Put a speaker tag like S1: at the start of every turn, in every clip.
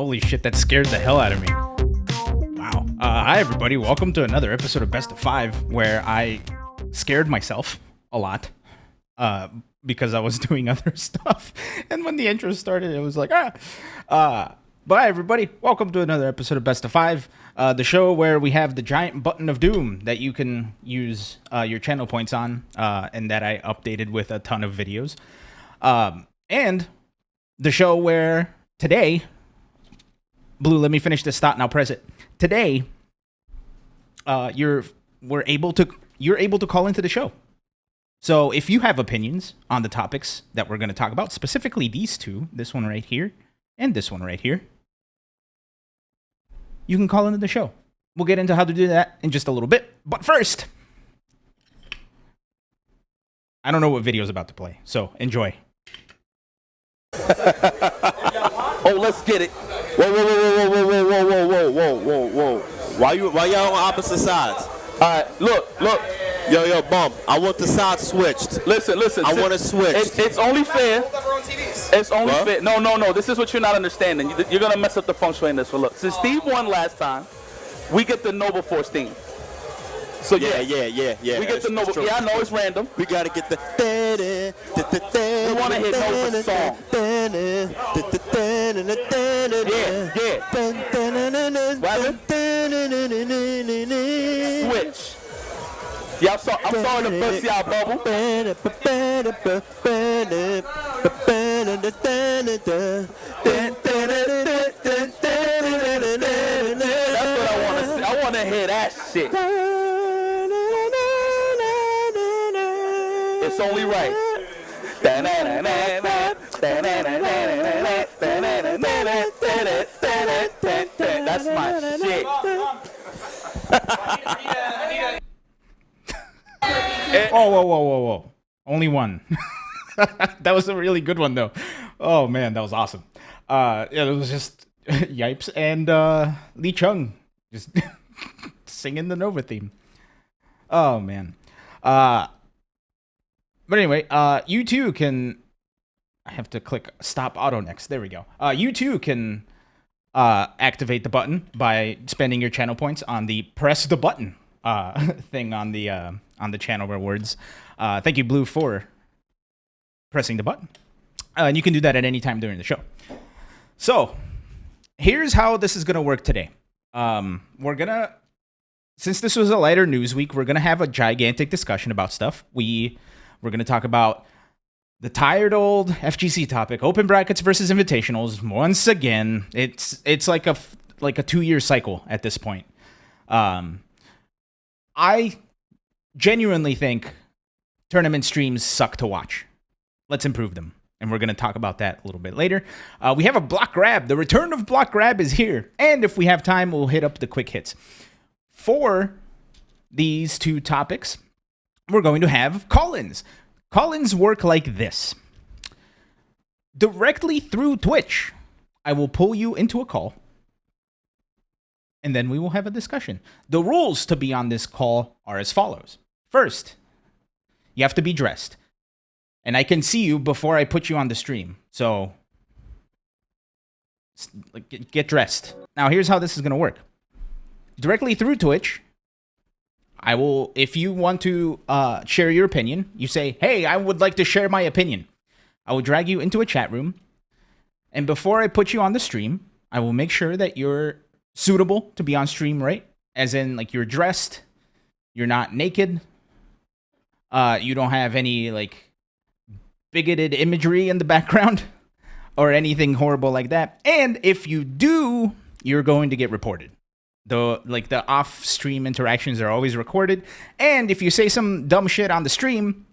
S1: Holy shit, that scared the hell out of me. Wow. Hi, everybody. Welcome to another episode of Best of 5, where I scared myself a lot because I was doing other stuff. And when the intro started, it was like, But hi, everybody. Welcome to another episode of Best of 5, the show where we have the giant button of doom that you can use your channel points on, and that I updated with a ton of videos. And the show where today, Blue, let me finish this thought and I'll press it. Today, you're able to call into the show. So if you have opinions on the topics that we're going to talk about, specifically these two, this one right here and this one right here, you can call into the show. We'll get into how to do that in just a little bit. But first, I don't know what video is about to play, so enjoy.
S2: Oh, let's get it. Whoa. Why y'all on opposite sides?
S3: All right, look.
S2: Yo, bump. I want the sides switched.
S3: Listen.
S2: I want it switched.
S3: It's only fair. It's only fair. No. This is what you're not understanding. You're going to mess up the feng shui in this one. Look, since Steve won last time, we get the Noble Force theme. So yeah. We get the Noble. Yeah, I know it's random.
S2: We got to get the.
S3: We want to hit Noble's song. Yeah. Switch. Yeah, I'm sorry to burst y'all bubble. That's what I want to see. I want to hear that shit. It's only right. That's my shit.
S1: Whoa. Only one. That was a really good one, though. Oh, man, that was awesome. It was just Yipes and Lee Chung just singing the Nova theme. Oh, man. But anyway, you too can... I have to click Stop Auto next. There we go. You too can activate the button by spending your channel points on the press the button thing on the channel rewards. Thank you, Blue, for pressing the button. And you can do that at any time during the show. So, here's how this is going to work today. Since this was a lighter news week, we're going to have a gigantic discussion about stuff. We're going to talk about the tired old FGC topic, open brackets versus invitationals. Once again, it's like a 2-year cycle at this point. I genuinely think tournament streams suck to watch. Let's improve them. And we're going to talk about that a little bit later. We have a block grab. The return of block grab is here. And if we have time, we'll hit up the quick hits. For these two topics, we're going to have call-ins. Call-ins work like this. Directly through Twitch, I will pull you into a call. And then we will have a discussion. The rules to be on this call are as follows. First, you have to be dressed. And I can see you before I put you on the stream. So, get dressed. Now, here's how this is going to work. Directly through Twitch, if you want to share your opinion, you say, hey, I would like to share my opinion. I will drag you into a chat room. And before I put you on the stream, I will make sure that you're suitable to be on stream, right? As in, like, you're dressed, you're not naked, you don't have any, like, bigoted imagery in the background or anything horrible like that. And if you do, you're going to get reported. The off-stream interactions are always recorded. And if you say some dumb shit on the stream,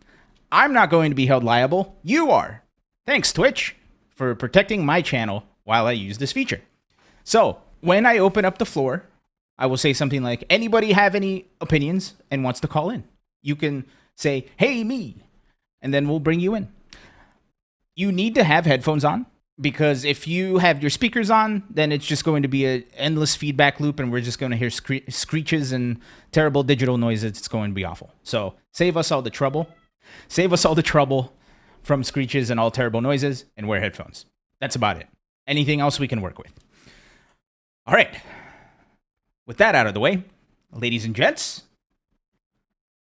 S1: I'm not going to be held liable. You are. Thanks, Twitch, for protecting my channel while I use this feature. So, when I open up the floor, I will say something like, anybody have any opinions and wants to call in? You can say, hey, me, and then we'll bring you in. You need to have headphones on, because if you have your speakers on, then it's just going to be an endless feedback loop, and we're just going to hear screeches and terrible digital noises. It's going to be awful. So save us all the trouble. Save us all the trouble from screeches and all terrible noises, and wear headphones. That's about it. Anything else we can work with. All right. With that out of the way, ladies and gents,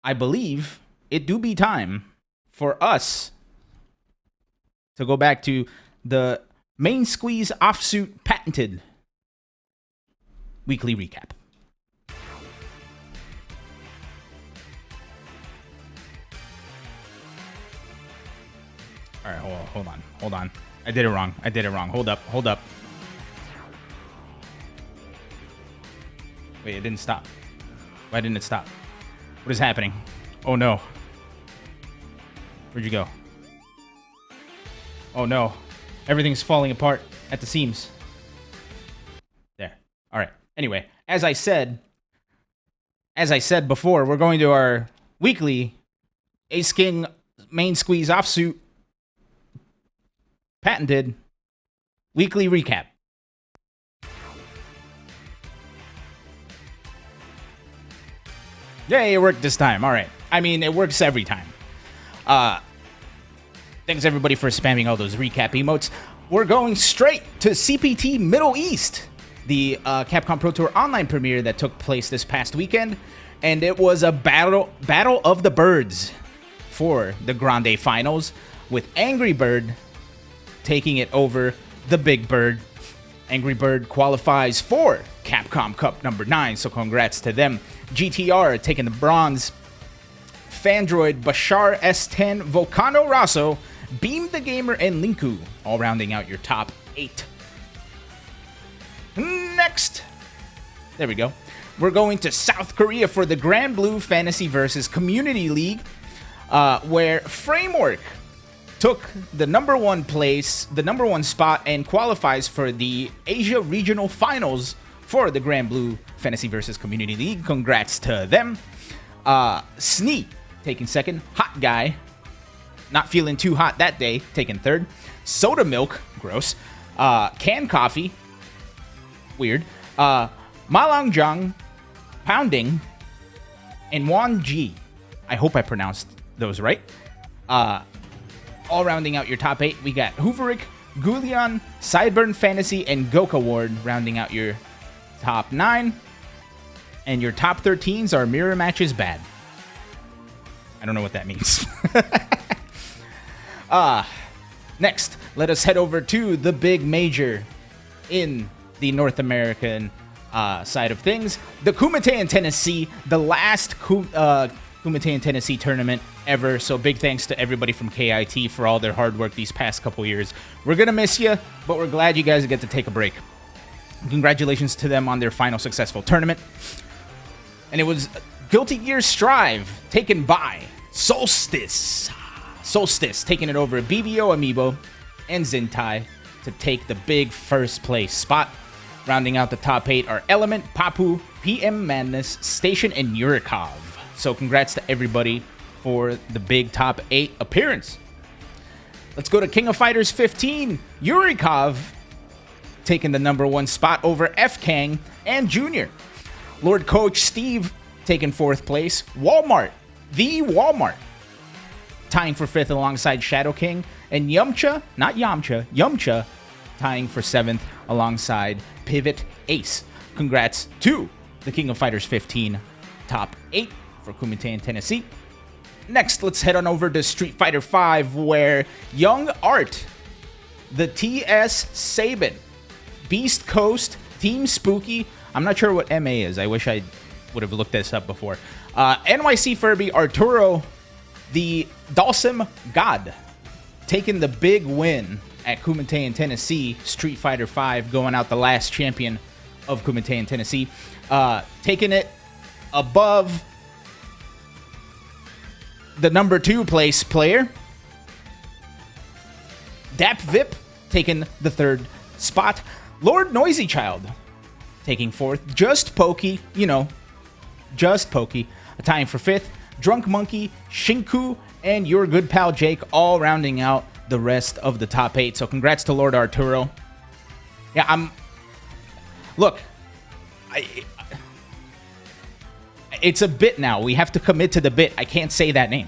S1: I believe it do be time for us to go back to the main squeeze offsuit patented weekly recap. All right, hold on. I did it wrong. Hold up. Wait, it didn't stop. Why didn't it stop? What is happening? Oh no. Where'd you go? Oh no. Everything's falling apart at the seams. There. All right. Anyway, as I said before, we're going to our weekly Ace King main squeeze offsuit patented weekly recap. Yay, it worked this time. All right. I mean, it works every time. Thanks everybody for spamming all those recap emotes. We're going straight to CPT Middle East, the Capcom Pro Tour online premiere that took place this past weekend, and it was a battle of the birds for the Grande Finals, with Angry Bird taking it over the Big Bird. Angry Bird qualifies for Capcom Cup number 9, so congrats to them. GTR taking the bronze. Fandroid, Bashar S10, Volcano Rosso, Beam the Gamer, and Linku, all rounding out your top 8. Next, there we go. We're going to South Korea for the Grand Blue Fantasy vs. Community League, where Framework took the number 1 spot, and qualifies for the Asia Regional Finals for the Grand Blue Fantasy vs. Community League. Congrats to them. Snee taking second. Hot Guy, not feeling too hot that day, taking third. Soda Milk, gross. Can Coffee, weird. Malangjang, Pounding, and Wan Ji. I hope I pronounced those right. All rounding out your top 8, we got Hooverik, Gulion, Sideburn Fantasy, and Goka Ward rounding out your top 9. And your top 13s are Mirror Matches Bad. I don't know what that means. Next, let us head over to the big major in the North American side of things. The Kumite in Tennessee, the last Kumite in Tennessee tournament ever. So big thanks to everybody from KIT for all their hard work these past couple years. We're going to miss you, but we're glad you guys get to take a break. Congratulations to them on their final successful tournament. And it was Guilty Gear Strive taken by Solstice. Solstice taking it over BBO Amiibo and Zentai to take the big first place spot. Rounding out the top 8 are Element, Papu, PM Madness, Station, and Yurikov. So congrats to everybody for the big top 8 appearance. Let's go to King of Fighters 15. Yurikov taking the number 1 spot over F-Kang and Junior. Lord Coach Steve taking 4th place. Walmart, the Walmart, tying for 5th alongside Shadow King. And Yamcha, not Yamcha, Yamcha, tying for 7th alongside Pivot Ace. Congrats to the King of Fighters 15 top 8 for Kumite in Tennessee. Next, let's head on over to Street Fighter V, where Young Art, the TS Sabin, Beast Coast, Team Spooky, I'm not sure what MA is. I wish I would have looked this up before. NYC Furby, Arturo, the Dalsum God, taking the big win at Kumite in Tennessee. Street Fighter V going out the last champion of Kumite in Tennessee. Taking it above the number 2 place player. Dap Vip taking the 3rd spot. Lord Noisy Child taking 4th. Just Pokey, just Pokey, tying for 5th. Drunk Monkey, Shinku, and your good pal Jake, all rounding out the rest of the top 8. So congrats to Lord Arturo. Yeah, look, it's a bit now. We have to commit to the bit. I can't say that name.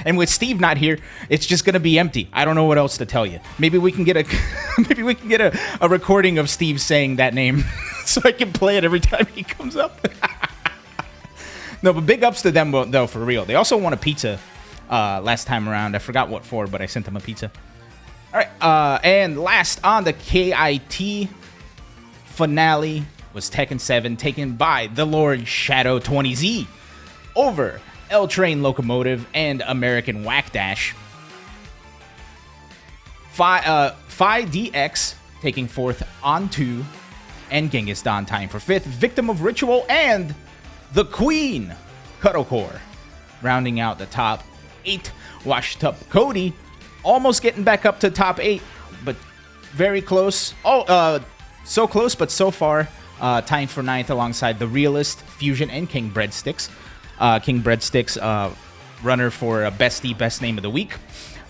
S1: And with Steve not here, it's just gonna be empty. I don't know what else to tell you. Maybe we can get a recording of Steve saying that name, so I can play it every time he comes up. No, but big ups to them though, for real. They also won a pizza last time around. I forgot what for, but I sent them a pizza. All right, and last on the KIT finale was Tekken 7, taken by the Lord Shadow 20Z over L Train Locomotive and American Whack Dash. Phi DX taking fourth on 2, and Genghis Don tying for fifth. Victim of Ritual and the Queen, Cuddlecore, rounding out the top 8. Washed Up Cody almost getting back up to top 8, but very close. So close, but so far tying for 9th alongside the Realist, Fusion, and King Breadsticks. King Breadsticks, runner for best name of the week.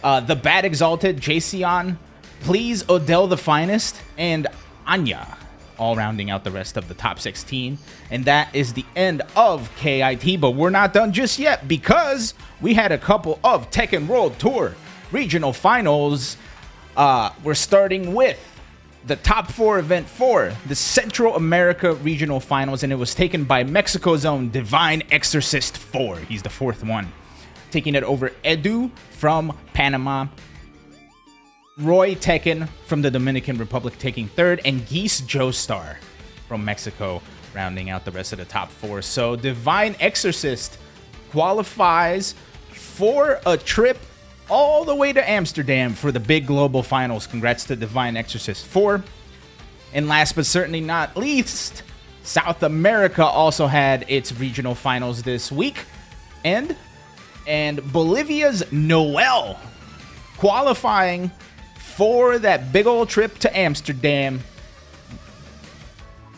S1: The Bad Exalted, Jason, Please Odell the Finest, and Anya, all rounding out the rest of the top 16. And that is the end of KIT, but we're not done just yet, because we had a couple of Tekken World Tour regional finals. We're starting with the top 4 event for the Central America regional finals, and it was taken by Mexico's own Divine Exorcist 4. He's the 4th one, taking it over Edu from Panama, Roy Tekken from the Dominican Republic taking 3rd, and Geese Joestar from Mexico rounding out the rest of the top 4. So Divine Exorcist qualifies for a trip all the way to Amsterdam for the big global finals. Congrats to Divine Exorcist 4. And last but certainly not least, South America also had its regional finals this week. And Bolivia's Noel qualifying for that big old trip to Amsterdam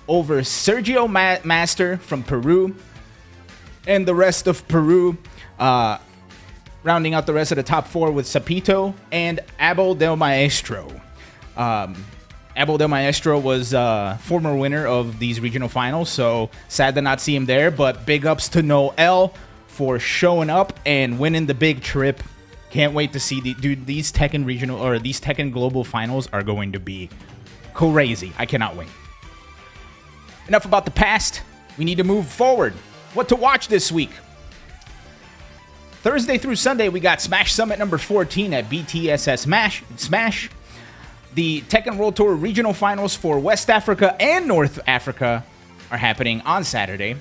S1: over Sergio Master from Peru and the rest of Peru. Rounding out the rest of the top 4 with Sapito and Abel del Maestro. Abel del Maestro was former winner of these regional finals, so sad to not see him there, but big ups to Noel for showing up and winning the big trip. Can't wait to see these Tekken regional or these Tekken global finals are going to be crazy. I cannot wait. Enough about the past. We need to move forward. What to watch this week? Thursday through Sunday, we got Smash Summit number 14 at BTSS Smash. The Tekken World Tour regional finals for West Africa and North Africa are happening on Saturday.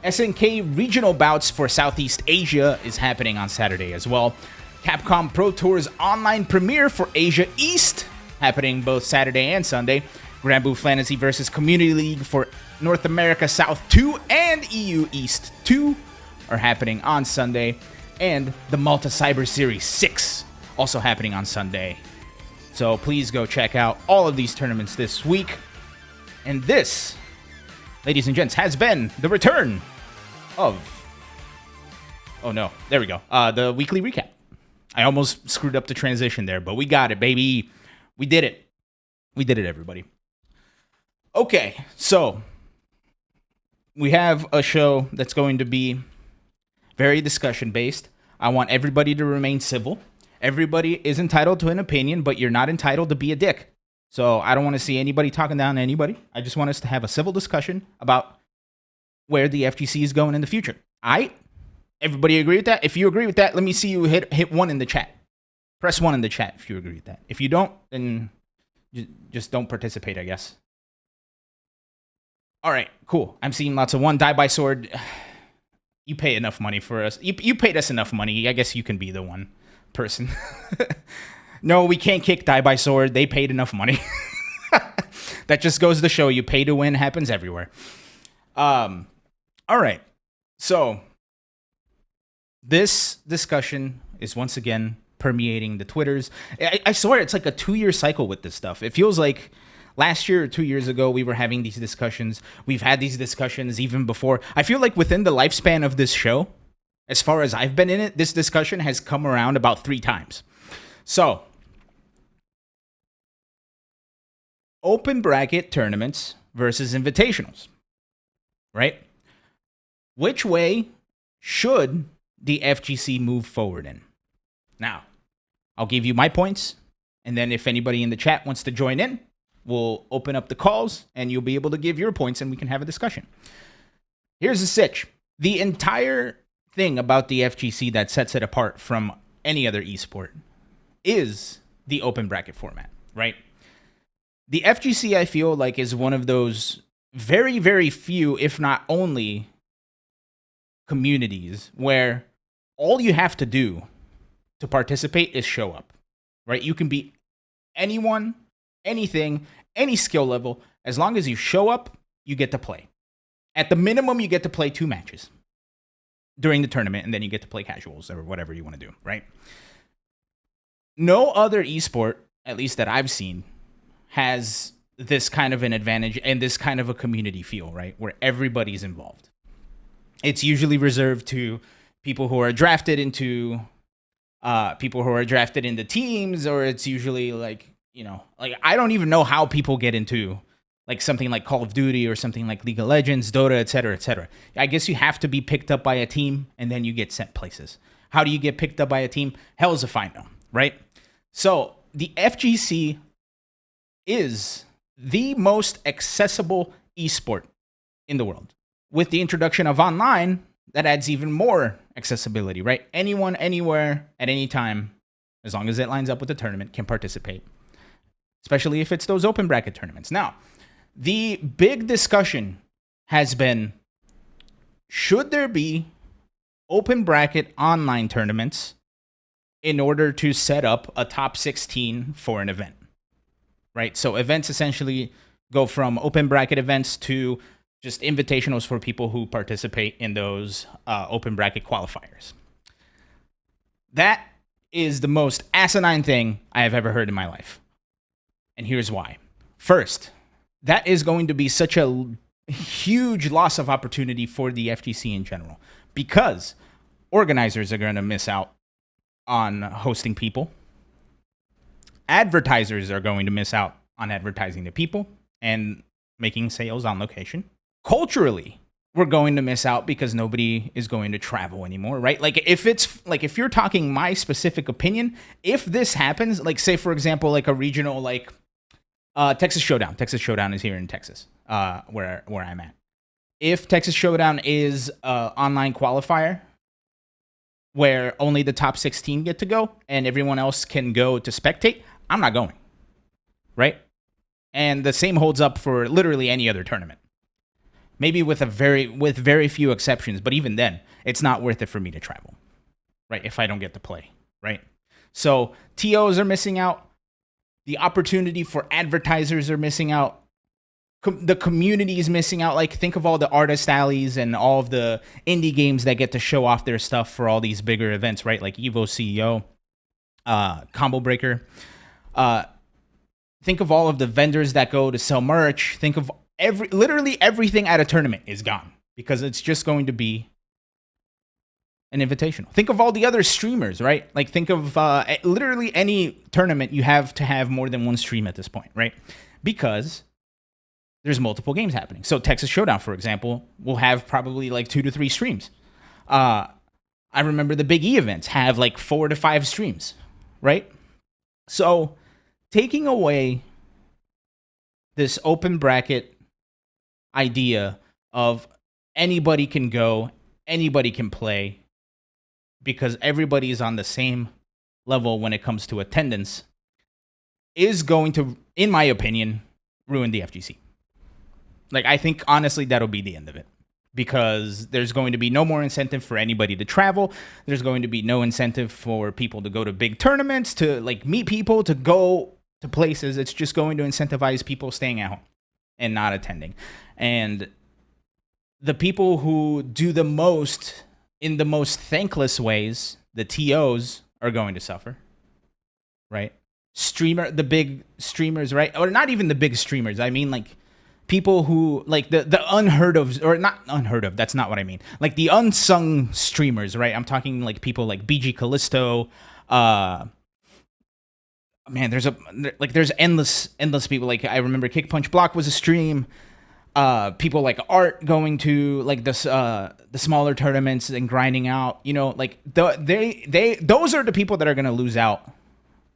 S1: SNK regional bouts for Southeast Asia is happening on Saturday as well. Capcom Pro Tour's online premiere for Asia East happening both Saturday and Sunday. Granblue Fantasy vs. Community League for North America South 2 and EU East 2 are happening on Sunday. And the Malta Cyber Series 6 also happening on Sunday. So please go check out all of these tournaments this week. And this, ladies and gents, has been the return of... Oh no, there we go. The weekly recap. I almost screwed up the transition there, but we got it, baby. We did it. We did it, everybody. Okay, so we have a show that's going to be very discussion-based. I want everybody to remain civil. Everybody is entitled to an opinion, but you're not entitled to be a dick. So I don't want to see anybody talking down to anybody. I just want us to have a civil discussion about where the FGC is going in the future. All right? Everybody agree with that? If you agree with that, let me see you hit 1 in the chat. Press 1 in the chat if you agree with that. If you don't, then just don't participate, I guess. All right, cool. I'm seeing lots of 1. Die by Sword. You pay enough money for us. You paid us enough money. I guess you can be the one person. No, we can't kick Die by Sword. They paid enough money. That just goes to show you pay to win happens everywhere. All right. So this discussion is once again permeating the Twitters. I swear it's like a 2-year cycle with this stuff. It feels like last year or 2 years ago, we were having these discussions. We've had these discussions even before. I feel like within the lifespan of this show, as far as I've been in it, this discussion has come around about 3 times. So, open bracket tournaments versus invitationals, right? Which way should the FGC move forward in? Now, I'll give you my points, and then if anybody in the chat wants to join in, we'll open up the calls, and you'll be able to give your points, and we can have a discussion. Here's the sitch. The entire thing about the FGC that sets it apart from any other esport is the open bracket format, right? The FGC, I feel like, is one of those very, very few, if not only, communities where all you have to do to participate is show up, right? You can be anyone, anything, any skill level. As long as you show up, you get to play. At the minimum, you get to play 2 matches during the tournament, and then you get to play casuals or whatever you want to do, right? No other esport, at least that I've seen, has this kind of an advantage and this kind of a community feel, right? Where everybody's involved. It's usually reserved to people who are drafted into teams, or it's usually like, I don't even know how people get into like something like Call of Duty or something like League of Legends, Dota, etc., etc. I guess you have to be picked up by a team and then you get sent places. How do you get picked up by a team? Hell's if I know, right? So the FGC is the most accessible esport in the world. With the introduction of online, that adds even more accessibility, right? Anyone, anywhere, at any time, as long as it lines up with the tournament, can participate, especially if it's those open bracket tournaments. Now, the big discussion has been, should there be open bracket online tournaments in order to set up a top 16 for an event, right? So events essentially go from open bracket events to just invitationals for people who participate in those open bracket qualifiers. That is the most asinine thing I have ever heard in my life. And here's why. First, that is going to be such a huge loss of opportunity for the FGC in general, because organizers are going to miss out on hosting people. Advertisers are going to miss out on advertising to people and making sales on location. Culturally, we're going to miss out because nobody is going to travel anymore, right? Like if you're talking my specific opinion, if this happens, like say for example, like a regional, like Texas Showdown. Texas Showdown is here in Texas, where I'm at. If Texas Showdown is online qualifier, where only the top 16 get to go and everyone else can go to spectate, I'm not going, right? And the same holds up for literally any other tournament. Maybe with very few exceptions, but even then, it's not worth it for me to travel, right? If I don't get to play, right? So TOs are missing out. The opportunity for advertisers are missing out. The community is missing out. Like, think of all the artist alleys and all of the indie games that get to show off their stuff for all these bigger events, right? Like Evo CEO, Combo Breaker. Think of all of the vendors that go to sell merch. Think of literally everything at a tournament is gone because it's just going to be an invitational. Think of all the other streamers, right? Like think of literally any tournament, you have to have more than one stream at this point, right? Because there's multiple games happening. So Texas Showdown, for example, will have probably like 2 to 3 streams. I remember the Big E events have like 4 to 5 streams, right? So taking away this open bracket idea of anybody can go, anybody can play, because everybody is on the same level when it comes to attendance, is going to, in my opinion, ruin the FGC. Like, I think, honestly, that'll be the end of it. Because there's going to be no more incentive for anybody to travel. There's going to be no incentive for people to go to big tournaments, to, like, meet people, to go to places. It's just going to incentivize people staying at home and not attending. And the people who do the most in the most thankless ways, the TOs, are going to suffer, right? The big streamers, right? Or not even the big streamers. I mean, like, people who, like, the unheard of, or not unheard of, that's not what I mean. Like, the unsung streamers, right? I'm talking, like, people like BG Callisto. Man, there's endless people. Like, I remember Kick Punch Block was a stream. people like Art going to like this the smaller tournaments and grinding out, like those are the people that are going to lose out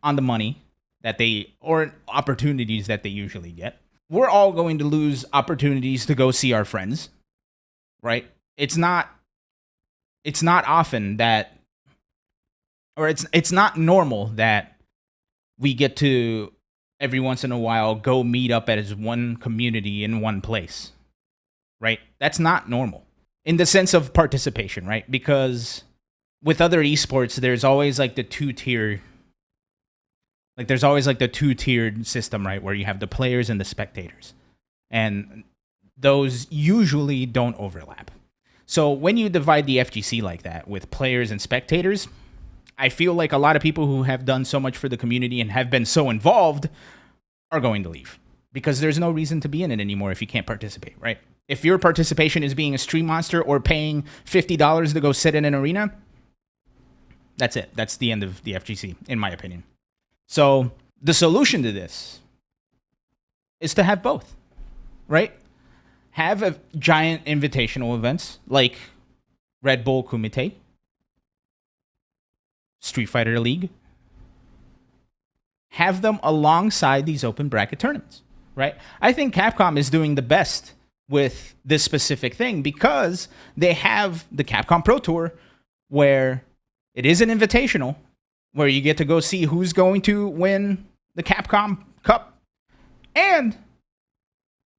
S1: on the money that they or opportunities that they usually get. We're all going to lose opportunities to go see our friends, right? It's not often that, or it's not normal that we get to every once in a while go meet up as one community in one place, right? That's not normal in the sense of participation, right? Because with other esports, there's always like the two-tier, like there's always like the two-tiered system, right? Where you have the players and the spectators, and those usually don't overlap. So when you divide the FGC like that with players and spectators, I feel like a lot of people who have done so much for the community and have been so involved are going to leave because there's no reason to be in it anymore if you can't participate, right? If your participation is being a stream monster or paying $50 to go sit in an arena, that's it. That's the end of the FGC, in my opinion. So the solution to this is to have both, right? Have a giant invitational events like Red Bull Kumite, Street Fighter League. Have them alongside these open bracket tournaments, right? I think Capcom is doing the best with this specific thing because they have the Capcom Pro Tour where it is an invitational where you get to go see who's going to win the Capcom Cup, and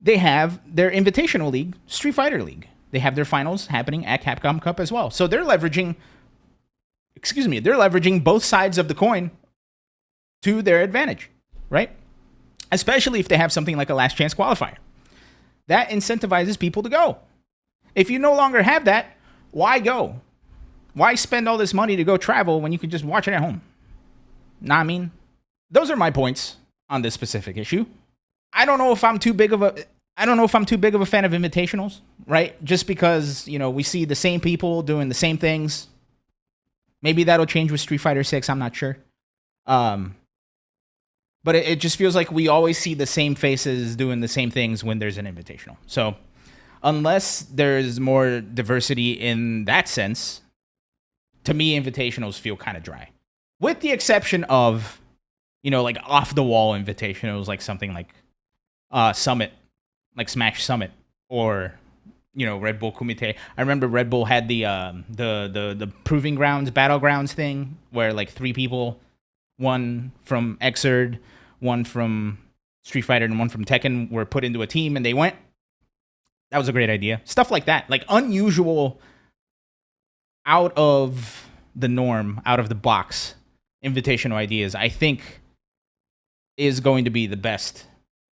S1: they have their invitational league, Street Fighter League. They have their finals happening at Capcom Cup as well. So they're leveraging both sides of the coin to their advantage, right? Especially if they have something like a last chance qualifier. That incentivizes people to go. If you no longer have that, why go? Why spend all this money to go travel when you could just watch it at home? Nah, I mean, those are my points on this specific issue. I don't know if I'm too big of a fan of invitationals, right? Just because, we see the same people doing the same things. Maybe that'll change with Street Fighter 6, I'm not sure. But it just feels like we always see the same faces doing the same things when there's an invitational. So unless there's more diversity in that sense, to me, invitationals feel kind of dry. With the exception of, like off-the-wall invitationals, like something like Summit, like Smash Summit, or, Red Bull Kumite. I remember Red Bull had the Proving Grounds, Battlegrounds thing, where like 3 people, one from Xrd, one from Street Fighter, and one from Tekken were put into a team and they went. That was a great idea. Stuff like that. Like unusual, out of the norm, out of the box invitational ideas, I think is going to be the best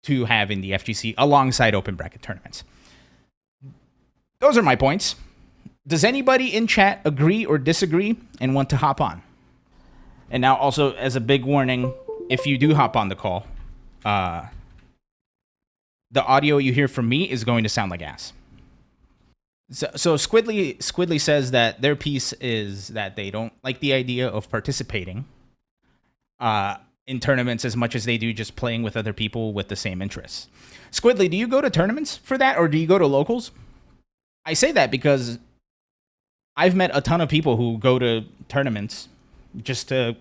S1: to have in the FGC alongside open bracket tournaments. Those are my points. Does anybody in chat agree or disagree and want to hop on? And now also, as a big warning, if you do hop on the call, the audio you hear from me is going to sound like ass. So Squidly says that their piece is that they don't like the idea of participating in tournaments as much as they do just playing with other people with the same interests. Squidly, do you go to tournaments for that, or do you go to locals? I say that because I've met a ton of people who go to tournaments just to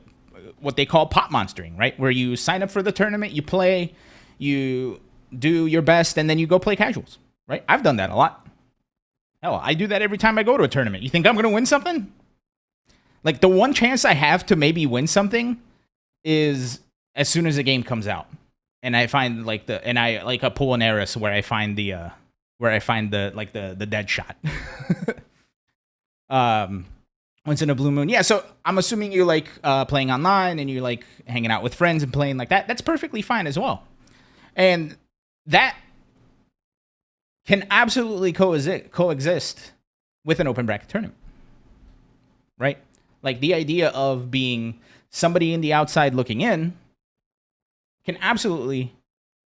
S1: what they call pot monstering, right? Where you sign up for the tournament, you play, you do your best, and then you go play casuals, right? I've done that a lot. Hell, I do that every time I go to a tournament. You think I'm going to win something? Like, the one chance I have to maybe win something is as soon as a game comes out. And I find, I pull an Eris where I find the dead shot. Once in a blue moon. Yeah, so I'm assuming you like playing online and you like hanging out with friends and playing like that. That's perfectly fine as well. And that can absolutely coexist with an open bracket tournament. Right? Like, the idea of being somebody in the outside looking in can absolutely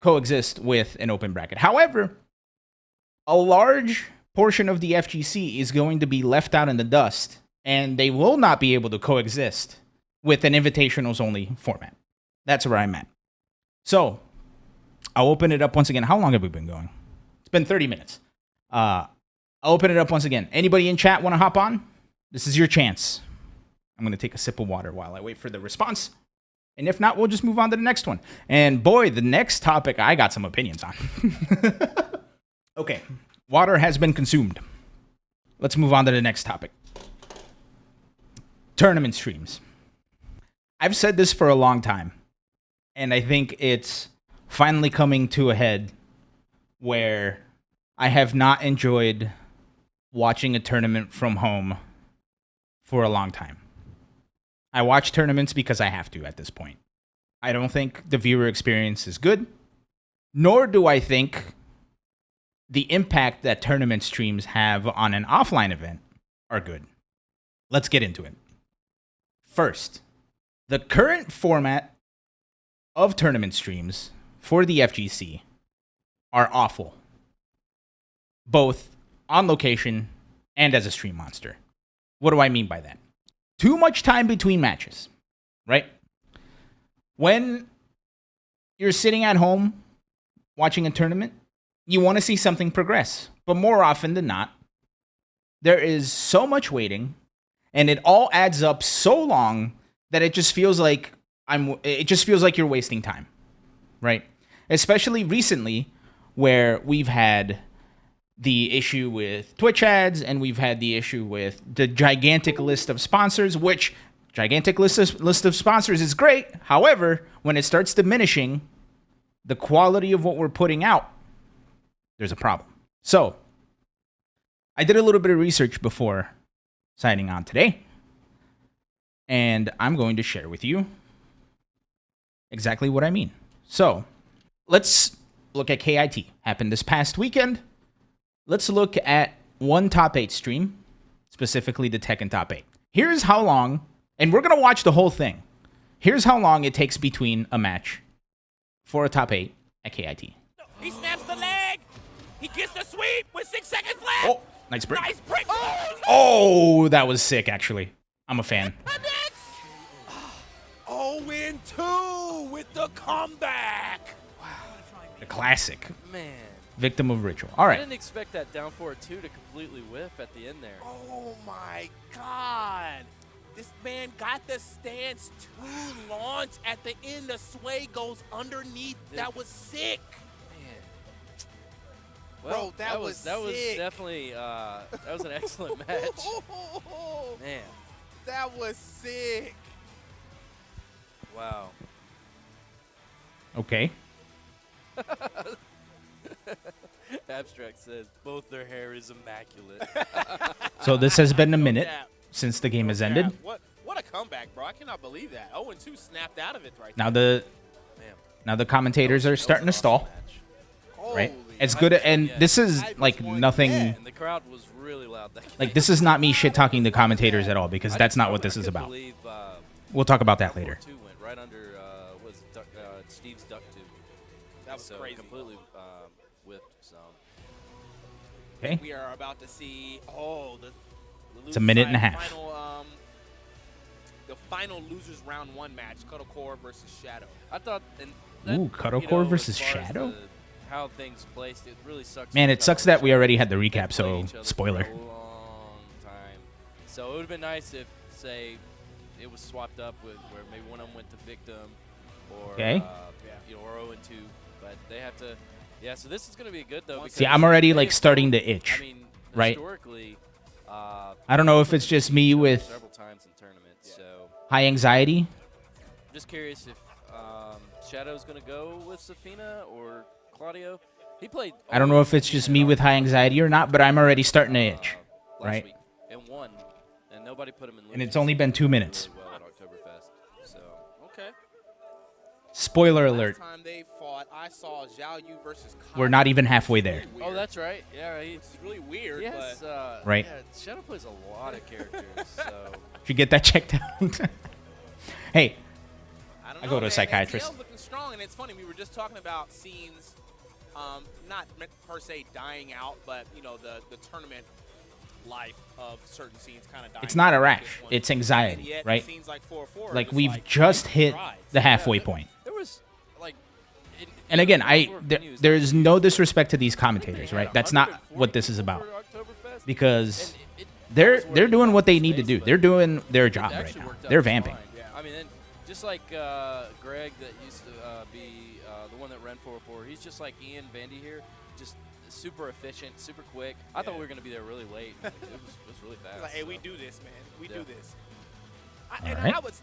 S1: coexist with an open bracket. However, a large portion of the FGC is going to be left out in the dust, and they will not be able to coexist with an invitationals only format. That's where I'm at. So I'll open it up once again. How long have we been going? It's been 30 minutes. I'll open it up once again. Anybody in chat want to hop on? This is your chance. I'm going to take a sip of water while I wait for the response. And if not, we'll just move on to the next one. And boy, the next topic I got some opinions on. Okay, water has been consumed. Let's move on to the next topic. Tournament streams. I've said this for a long time, and I think it's finally coming to a head where I have not enjoyed watching a tournament from home for a long time. I watch tournaments because I have to at this point. I don't think the viewer experience is good, nor do I think the impact that tournament streams have on an offline event are good. Let's get into it. First, the current format of tournament streams for the FGC are awful, both on location and as a stream monster. What do I mean by that? Too much time between matches, right? When you're sitting at home watching a tournament, you want to see something progress. But more often than not, there is so much waiting, and it all adds up so long that it just feels like you're wasting time, right? Especially recently, where we've had the issue with Twitch ads, and we've had the issue with the gigantic list of sponsors, which gigantic list of sponsors is great. However, when it starts diminishing the quality of what we're putting out, there's a problem. So I did a little bit of research before signing on today, and I'm going to share with you exactly what I mean. So let's look at KIT. Happened this past weekend. Let's look at one top 8 stream, specifically the Tekken top 8. Here's how long, and we're going to watch the whole thing. Here's how long it takes between a match for a top 8 at KIT.
S4: He snaps the leg. He gets the sweep with 6 seconds left.
S1: Oh, nice break.
S4: Nice break.
S1: Oh, that was sick, actually. I'm a fan.
S4: 0-2 with the comeback.
S1: The classic.
S5: Man.
S1: Victim of ritual. All
S5: I
S1: right.
S5: didn't expect that down 4-2 to completely whiff at the end there.
S4: Oh my God. This man got the stance to launch at the end. The sway goes underneath. That was sick.
S5: Man.
S4: Bro,
S5: Well,
S4: that was sick.
S5: definitely that was an excellent match. Man.
S4: That was sick.
S5: Wow.
S1: Okay.
S5: Abstract says both their hair is immaculate.
S1: So this has been a minute
S4: cap.
S1: since the game has
S4: Yeah,
S1: ended.
S4: what a comeback, bro. I cannot believe that. 0-2 snapped out of it right
S1: Now
S4: there.
S1: the commentators are starting to stall, right?
S4: Holy
S1: It's good, and
S5: yeah.
S1: this is like nothing.
S5: And the crowd was really loud. That
S1: Like, this is not me shit talking the commentators at all, because that's not what this is about.
S5: Believe,
S1: We'll talk about that later.
S5: 4-2 went right under Steve's duck tube.
S4: That was
S5: so
S4: crazy.
S5: Completely whipped. So
S1: Okay.
S4: We are about to see, the
S1: It's a minute and a half.
S4: Final, the final losers round 1 match, Cuddlecore versus Shadow.
S5: I thought.
S1: Ooh, Cuddlecore versus Shadow?
S5: How things placed, it really sucks.
S1: Man,
S5: for
S1: it sucks
S5: Cuddlecore.
S1: that we already had the
S5: They
S1: recap,
S5: played
S1: so
S5: each other
S1: spoiler.
S5: for a long time. So it would have been nice if, say, it was swapped up with where maybe one of them went to Victim, or
S1: Okay.
S5: or 0-2. But they have to. Yeah, so this is going to be good though. Because
S1: See, I'm already
S5: they
S1: like
S5: have
S1: starting to
S5: shown-
S1: itch.
S5: I mean,
S1: right?
S5: Historically,
S1: I don't know if it's just me with
S5: several times in tournaments. So
S1: high anxiety.
S5: I'm just curious if Shadow's going to go with Safina or Claudio. He played.
S1: I don't know if it's just me with high anxiety or not, but I'm already starting to itch.
S5: Last
S1: right?
S5: week and won, and nobody put him in.
S1: And it's only been 2 minutes.
S5: Really well at Oktoberfest. So
S4: Okay.
S1: Spoiler alert.
S4: Last time they fought, I saw Zhao Yu versus Kai.
S1: We're not even halfway there.
S4: Really
S5: oh,
S4: weird.
S5: that's right. Yeah,
S4: It's really weird,
S5: yes,
S4: but
S1: Right.
S5: Yeah, Shadow plays a lot of characters. So
S1: Should get that checked out. Hey,
S4: I don't
S1: I
S4: know,
S1: go to a
S4: man.
S1: psychiatrist.
S4: ATL's looking strong, and it's funny. We were just talking about scenes, not per se dying out, but you know the tournament life of certain scenes kind of dying.
S1: it's not a
S4: out.
S1: rash.
S4: This one.
S1: It's
S4: And
S1: anxiety,
S4: yet,
S1: right?
S4: Scenes like 4-4
S1: Like
S4: just
S1: we've
S4: like
S1: just hit
S4: strides.
S1: the halfway
S5: Yeah,
S1: point.
S5: there was like,
S1: And again, there is no disrespect to these commentators, right? That's not what this is about. Because they're doing what they need to do. They're doing their job right now. They're vamping.
S5: I mean, and just like Greg that used to be the one that ran 404, he's just like Ian Vandy here, just super efficient, super quick. I thought we were going to be there really late. It was really fast.
S4: Like, hey, we do this, man. We do this.
S1: Right.
S4: I was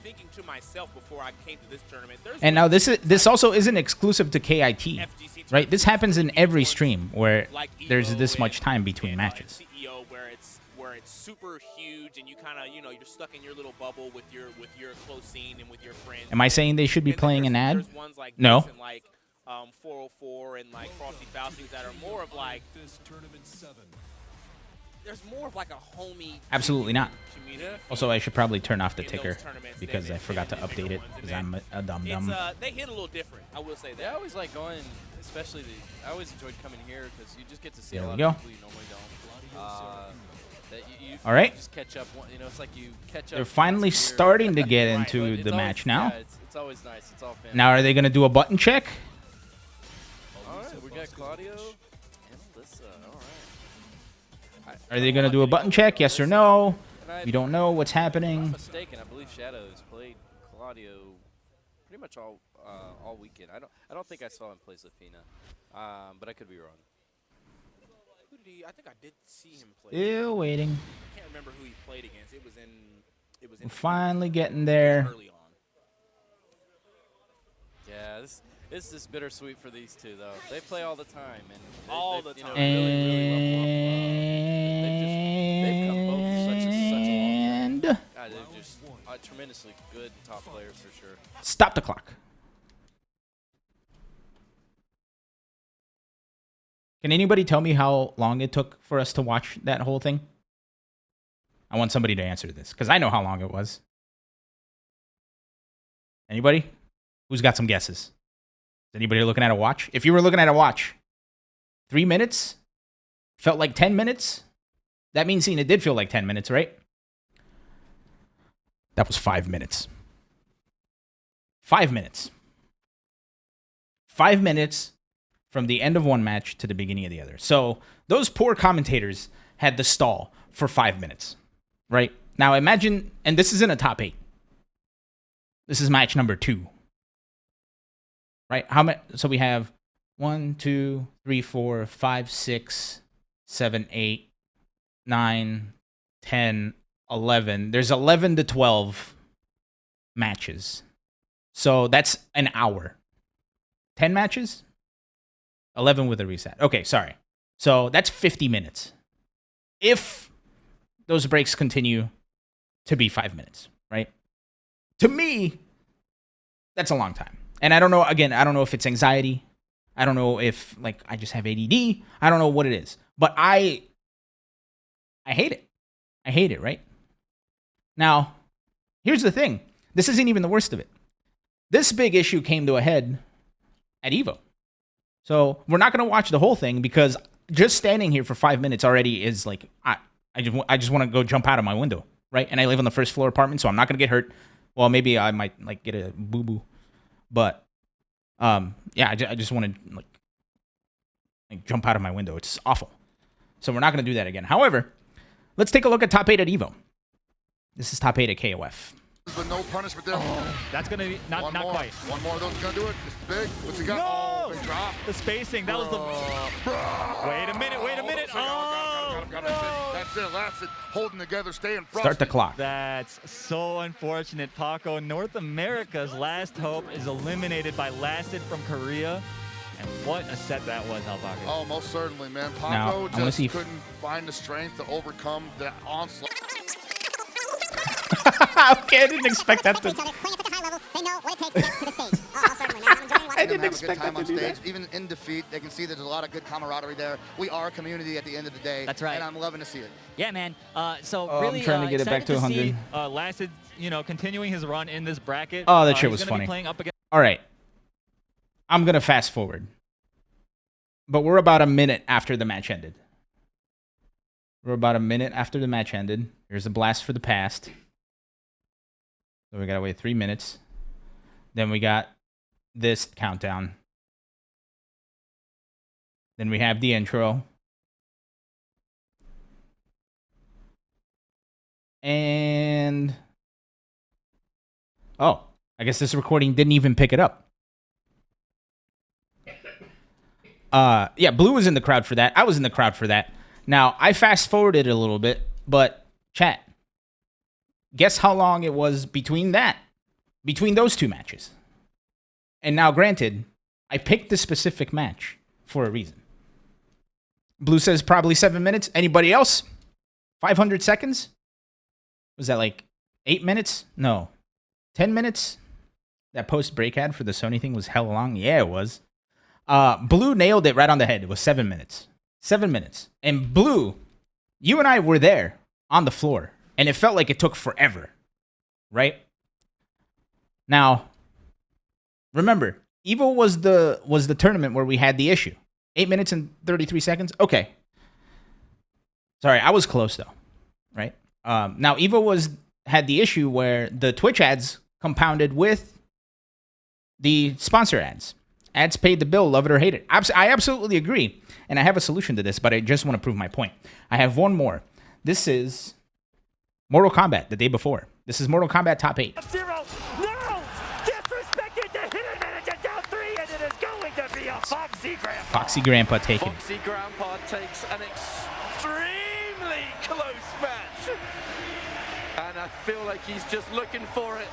S4: thinking to myself before I came to this tournament.
S1: And now this also isn't exclusive to KIT,
S4: FGC
S1: right? This happens in every stream where
S4: like
S1: there's this much time between matches.
S4: CEO where it's super huge and you kind of you're stuck in your little bubble with your close scene and with your friends.
S1: Am I saying they should be playing an ad?
S4: There's ones like
S1: No.
S4: this and like 404 and like Frosty Fausti's that are more of like
S6: This tournament 7.
S4: there's more of like a homey.
S1: Absolutely not.
S4: Community.
S1: Also, I should probably turn off the
S4: In those
S1: ticker
S4: tournaments
S1: because
S4: than
S1: I forgot to
S4: the bigger
S1: update it
S4: ones.
S1: because
S4: And
S1: I'm a dumb.
S4: It's they hit a little different. I will say that.
S5: Yeah, I always like going, especially I always enjoyed coming here because you just get to see
S1: There
S5: a
S1: we
S5: lot
S1: go.
S5: of people you normally don't. That you
S1: All right.
S5: just catch up. It's like you catch up.
S1: They're finally
S5: once a year.
S1: starting to get
S5: Right,
S1: into
S5: but it's
S1: the
S5: always-
S1: match now.
S5: Yeah, it's always nice. It's all family.
S1: Now, are they going to do a button check?
S5: All right, we got Claudio and Alyssa. All right.
S1: Are they going to do a button check? Yes or no?
S5: And
S1: We don't know what's
S5: If I'm
S1: happening.
S5: mistaken, I believe Shadows played Claudio pretty much all weekend. I don't think I saw him play Zafina, but I could be wrong.
S4: Who did he? I think I did see him play.
S1: Still waiting.
S4: I can't remember who he played against. It was in.
S1: We're finally getting there.
S4: Early on.
S5: Yeah, this is bittersweet for these two though. They play all the time and
S4: All
S5: they,
S4: the
S5: you know,
S4: time.
S5: they've come both such a long way.
S1: And
S5: They're just tremendously good top players for sure.
S1: stop the clock. Can anybody tell me how long it took for us to watch that whole thing? I want somebody to answer this because I know how long it was. Anybody? Who's got some guesses? Is anybody looking at a watch? If you were looking at a watch, 3 minutes? Felt like 10 minutes? That means it did feel like 10 minutes, right? That was 5 minutes. 5 minutes. 5 minutes from the end of one match to the beginning of the other. So those poor commentators had the stall for 5 minutes, right? Now imagine, and this is in a top 8. This is match number 2. Right? How many? So we have 1, 2, 3, 4, 5, 6, 7, 8, 9, 10, 11. There's 11 to 12 matches. So that's an hour. 10 matches? 11 with a reset. Okay, sorry. So that's 50 minutes. If those breaks continue to be 5 minutes, right? To me, that's a long time. And I don't know, again, I don't know if it's anxiety. I don't know if, like, I just have ADD. I don't know what it is. But I hate it. I hate it, right? Now, here's the thing. This isn't even the worst of it. This big issue came to a head at EVO. So we're not going to watch the whole thing because just standing here for 5 minutes already is like, I just want to go jump out of my window, right? And I live on the first floor apartment, so I'm not going to get hurt. Well, maybe I might like get a boo-boo. But, yeah, I just want to like jump out of my window. It's awful. So we're not going to do that again. However, let's take a look at top 8 at EVO. This is top 8 at KOF.
S7: But no punishment there.
S8: That's going to be not quite.
S7: One more of those is going to do it. It's big. What's he got?
S8: No!
S7: Oh, big drop.
S8: The spacing, that was the... Wait a minute.
S7: Got him.
S8: No!
S7: That's it. Lasted, holding together, staying frosty.
S1: Start the clock.
S8: That's so unfortunate, Paco. North America's last hope is eliminated by Lasted from Korea. And what a set that was, Alpaca.
S7: Oh, most certainly, man.
S1: Now,
S7: Paco
S1: I wanna
S7: just
S1: see
S7: couldn't find the strength to overcome the onslaught.
S1: Okay, I didn't expect that to...
S7: I
S1: didn't expect that to do that.
S7: Even in defeat, they can see there's a lot of good camaraderie there. We are a community at the end of the day.
S9: That's right.
S7: And I'm loving to see it.
S9: Yeah, man. So
S1: Oh, I'm
S9: really
S1: trying to get it back
S9: excited
S1: to
S9: see
S1: 100.
S8: Lasted, continuing his run in this bracket.
S1: Oh, that shit was
S8: he's gonna
S1: funny.
S8: be playing up against
S1: All right. I'm going to fast forward. But we're about a minute after the match ended. Here's a blast for the past. So we got to wait 3 minutes. Then we got this countdown. Then we have the intro. And oh, I guess this recording didn't even pick it up. Yeah, Blue was in the crowd for that. I was in the crowd for that. Now, I fast forwarded a little bit, but chat, guess how long it was between those two matches? And now, granted, I picked the specific match for a reason. Blue says probably 7 minutes. Anybody else? 500 seconds? Was that like 8 minutes? No. 10 minutes? That post-break ad for the Sony thing was hella long. Yeah, it was. Blue nailed it right on the head. It was 7 minutes. 7 minutes. And Blue, you and I were there on the floor, and it felt like it took forever. Right? Now, remember, Evo was the tournament where we had the issue. 8 minutes and 33 seconds? Okay. Sorry, I was close, though. Right? Now, Evo had the issue where the Twitch ads compounded with the sponsor ads. Ads paid the bill, love it or hate it. I absolutely agree. And I have a solution to this, but I just want to prove my point. I have one more. This is Mortal Kombat the day before. This is Mortal Kombat Top 8.
S6: Zero. No! Disrespected the hit advantage at down 3, and it is going to be a Foxy Grandpa.
S1: Foxy Grandpa taking it.
S6: Foxy Grandpa takes an extremely close match. And I feel like he's just looking for it.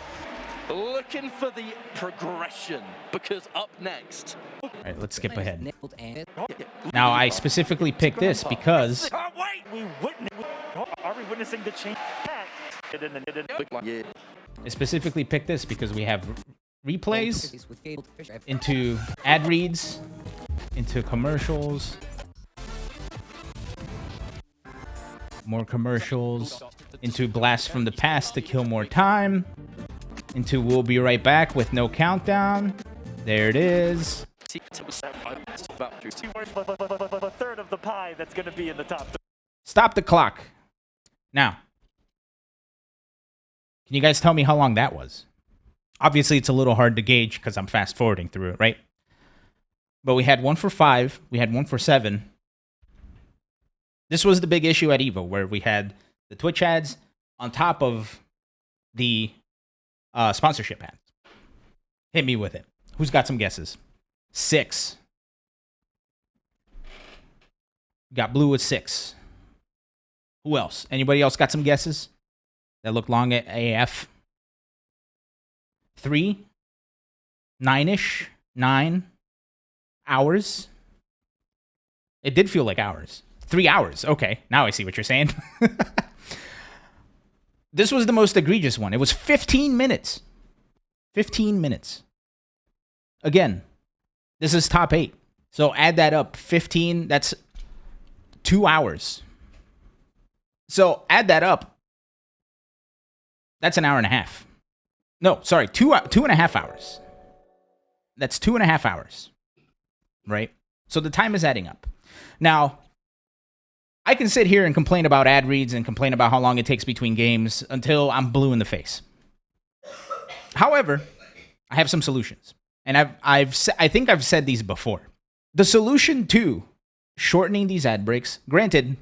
S6: Looking for the progression, because up next.
S1: All right, let's skip ahead. Now, I specifically picked this because...
S6: Oh, wait! Are we witnessing the change?
S1: I specifically picked this because we have replays into ad reads, into commercials, more commercials, into blasts from the past to kill more time, into we'll be right back with no countdown. There it is.
S6: A third of the pie that's going to be in the top.
S1: Stop the clock. Now, can you guys tell me how long that was? Obviously, it's a little hard to gauge because I'm fast forwarding through it, right? But we had one for 5. We had one for 7. This was the big issue at EVO, where we had the Twitch ads on top of the sponsorship ads. Hit me with it. Who's got some guesses? 6. Got Blue with 6. Who else? Anybody else got some guesses that look long at AF? 3? 9-ish? 9 hours? It did feel like hours. 3 hours. Okay, now I see what you're saying. This was the most egregious one. It was 15 minutes. 15 minutes. Again, this is top 8. So add that up. 15, that's 2 hours. So add that up. That's an hour and a half. No, sorry, 2.5 hours. That's 2.5 hours. Right? So the time is adding up. Now, I can sit here and complain about ad reads and complain about how long it takes between games until I'm blue in the face. However, I have some solutions. And I think I've said these before. The solution to shortening these ad breaks, granted,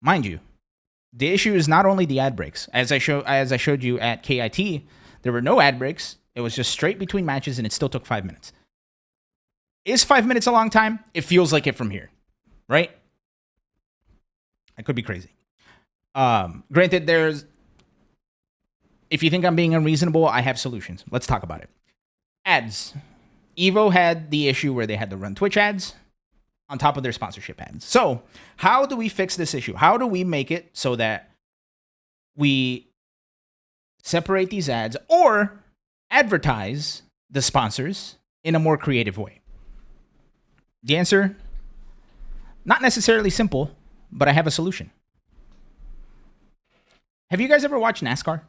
S1: mind you, the issue is not only the ad breaks. As I showed you at KIT, there were no ad breaks. It was just straight between matches, and it still took 5 minutes. Is 5 minutes a long time? It feels like it from here, right? I could be crazy. Granted, if you think I'm being unreasonable, I have solutions. Let's talk about it. Ads. Evo had the issue where they had to run Twitch ads on top of their sponsorship ads. So how do we fix this issue? How do we make it so that we separate these ads or advertise the sponsors in a more creative way? The answer, not necessarily simple, but I have a solution. Have you guys ever watched NASCAR?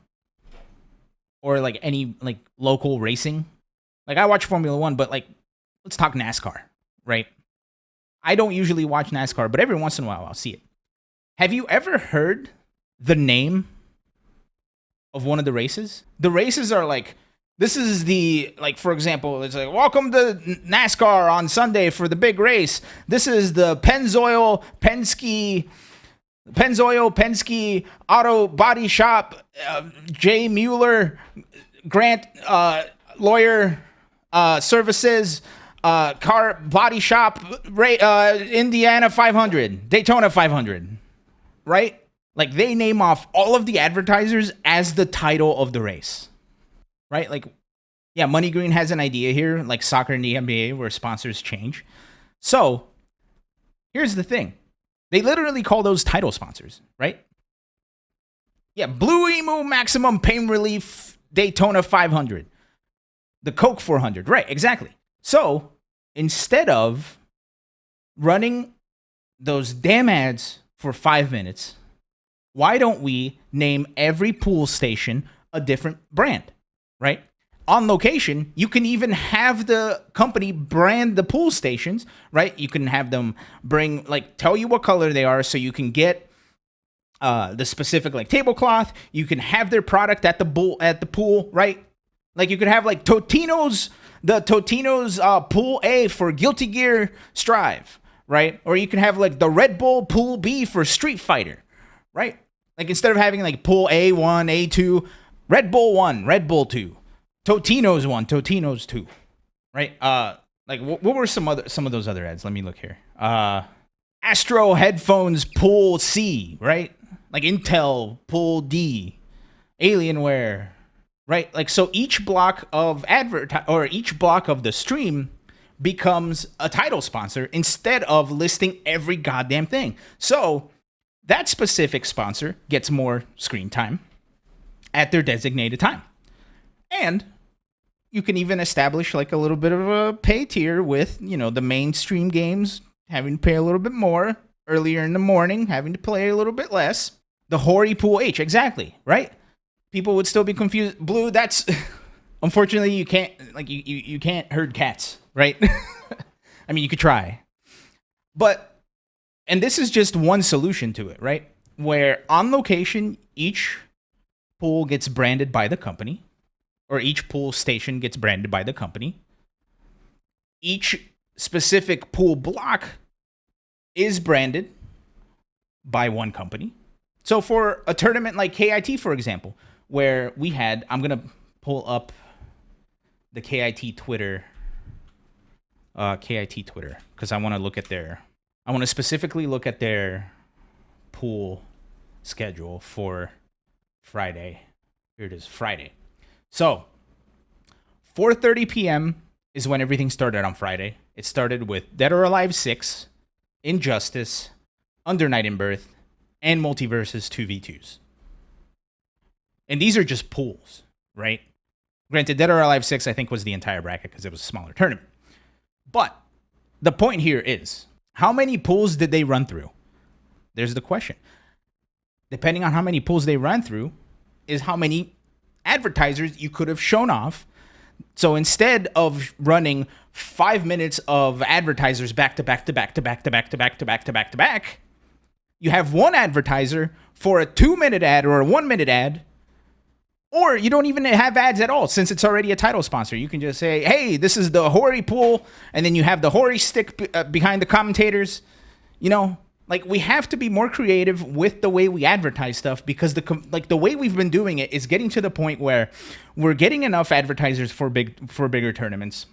S1: Or like any like local racing? Like I watch Formula 1, but like let's talk NASCAR, right? I don't usually watch NASCAR, but every once in a while I'll see it. Have you ever heard the name of one of the races? The races are like This is the, like, for example, it's like, welcome to NASCAR on Sunday for the big race. This is the Pennzoil Penske Auto Body Shop, J. Mueller, Grant Lawyer Services, Car Body Shop, Indiana 500, Daytona 500, right? Like, they name off all of the advertisers as the title of the race, right? Like, yeah, Money Green has an idea here, like soccer and the NBA, where sponsors change. So, here's the thing. They literally call those title sponsors, right? Yeah, Blue Emu Maximum Pain Relief Daytona 500. The Coke 400. Right, exactly. So, instead of running those damn ads for 5 minutes, why don't we name every pool station a different brand, right? On location, you can even have the company brand the pool stations, right? You can have them bring, like, tell you what color they are so you can get the specific, like, tablecloth. You can have their product at the pool, right? Like, you could have, like, Totino's Pool A for Guilty Gear Strive, right? Or you can have, like, the Red Bull Pool B for Street Fighter, right? Like, instead of having, like, Pool A1, A2, Red Bull 1, Red Bull 2. Totino's 1, Totino's 2, right? Like, what were some of those other ads? Let me look here. Astro Headphones Pool C, right? Like Intel Pool D, Alienware, right? Like, so each block of each block of the stream becomes a title sponsor instead of listing every goddamn thing. So that specific sponsor gets more screen time at their designated time. And you can even establish, like, a little bit of a pay tier with, you know, the mainstream games having to pay a little bit more, earlier in the morning having to play a little bit less. The Hori Pool H, exactly, right? People would still be confused. Blue, that's unfortunately you can't, like, you can't herd cats, right? I mean, you could try. But, and this is just one solution to it, right? Where on location, each pool gets branded by the company. Or each pool station gets branded by the company. Each specific pool block is branded by one company. So for a tournament like KIT, for example, where we had, I'm going to pull up the KIT Twitter, because I want to specifically look at their pool schedule for Friday. Here it is, Friday. So, 4:30 p.m. is when everything started on Friday. It started with Dead or Alive 6, Injustice, Under Night in Birth, and Multiverses 2v2s. And these are just pools, right? Granted, Dead or Alive 6, I think, was the entire bracket because it was a smaller tournament. But the point here is, how many pools did they run through? There's the question. Depending on how many pools they run through is how many advertisers you could have shown off. So instead of running 5 minutes of advertisers back to back to back to back to back to back to back to back to back, you have one advertiser for a 2-minute ad or a 1-minute ad, or you don't even have ads at all since it's already a title sponsor. You can just say, hey, this is the Hori pool, and then you have the Hori stick behind the commentators. You know, like, we have to be more creative with the way we advertise stuff, because the way we've been doing it is getting to the point where we're getting enough advertisers for bigger tournaments,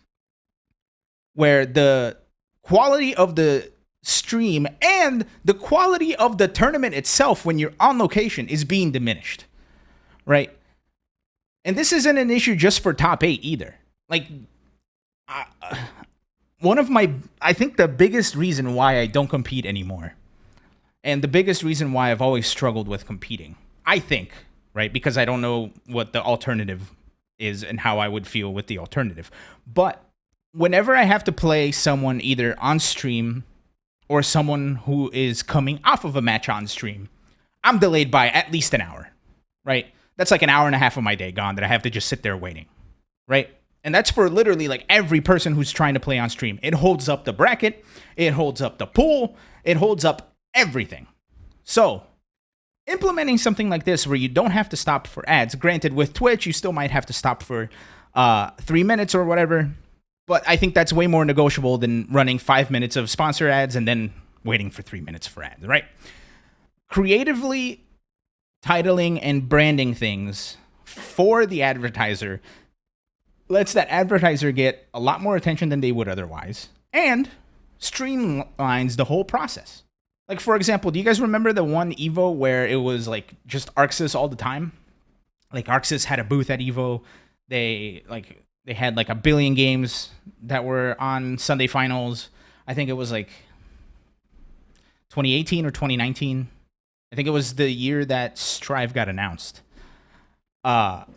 S1: where the quality of the stream and the quality of the tournament itself when you're on location is being diminished, right? And this isn't an issue just for top 8 either. Like, I think the biggest reason why I don't compete anymore, and the biggest reason why I've always struggled with competing, I think, right? Because I don't know what the alternative is and how I would feel with the alternative. But whenever I have to play someone either on stream or someone who is coming off of a match on stream, I'm delayed by at least an hour, right? That's like an hour and a half of my day gone that I have to just sit there waiting, right? And that's for literally like every person who's trying to play on stream. It holds up the bracket. It holds up the pool. It holds up everything. So, implementing something like this where you don't have to stop for ads. Granted, with Twitch, you still might have to stop for 3 minutes or whatever. But I think that's way more negotiable than running 5 minutes of sponsor ads and then waiting for 3 minutes for ads, right? Creatively titling and branding things for the advertiser lets that advertiser get a lot more attention than they would otherwise and streamlines the whole process. Like, for example, do you guys remember the one Evo where it was like just Arxis all the time? Like, Arxis had a booth at Evo. They had like 1 billion games that were on Sunday finals. I think it was like 2018 or 2019. I think it was the year that Strive got announced. Like,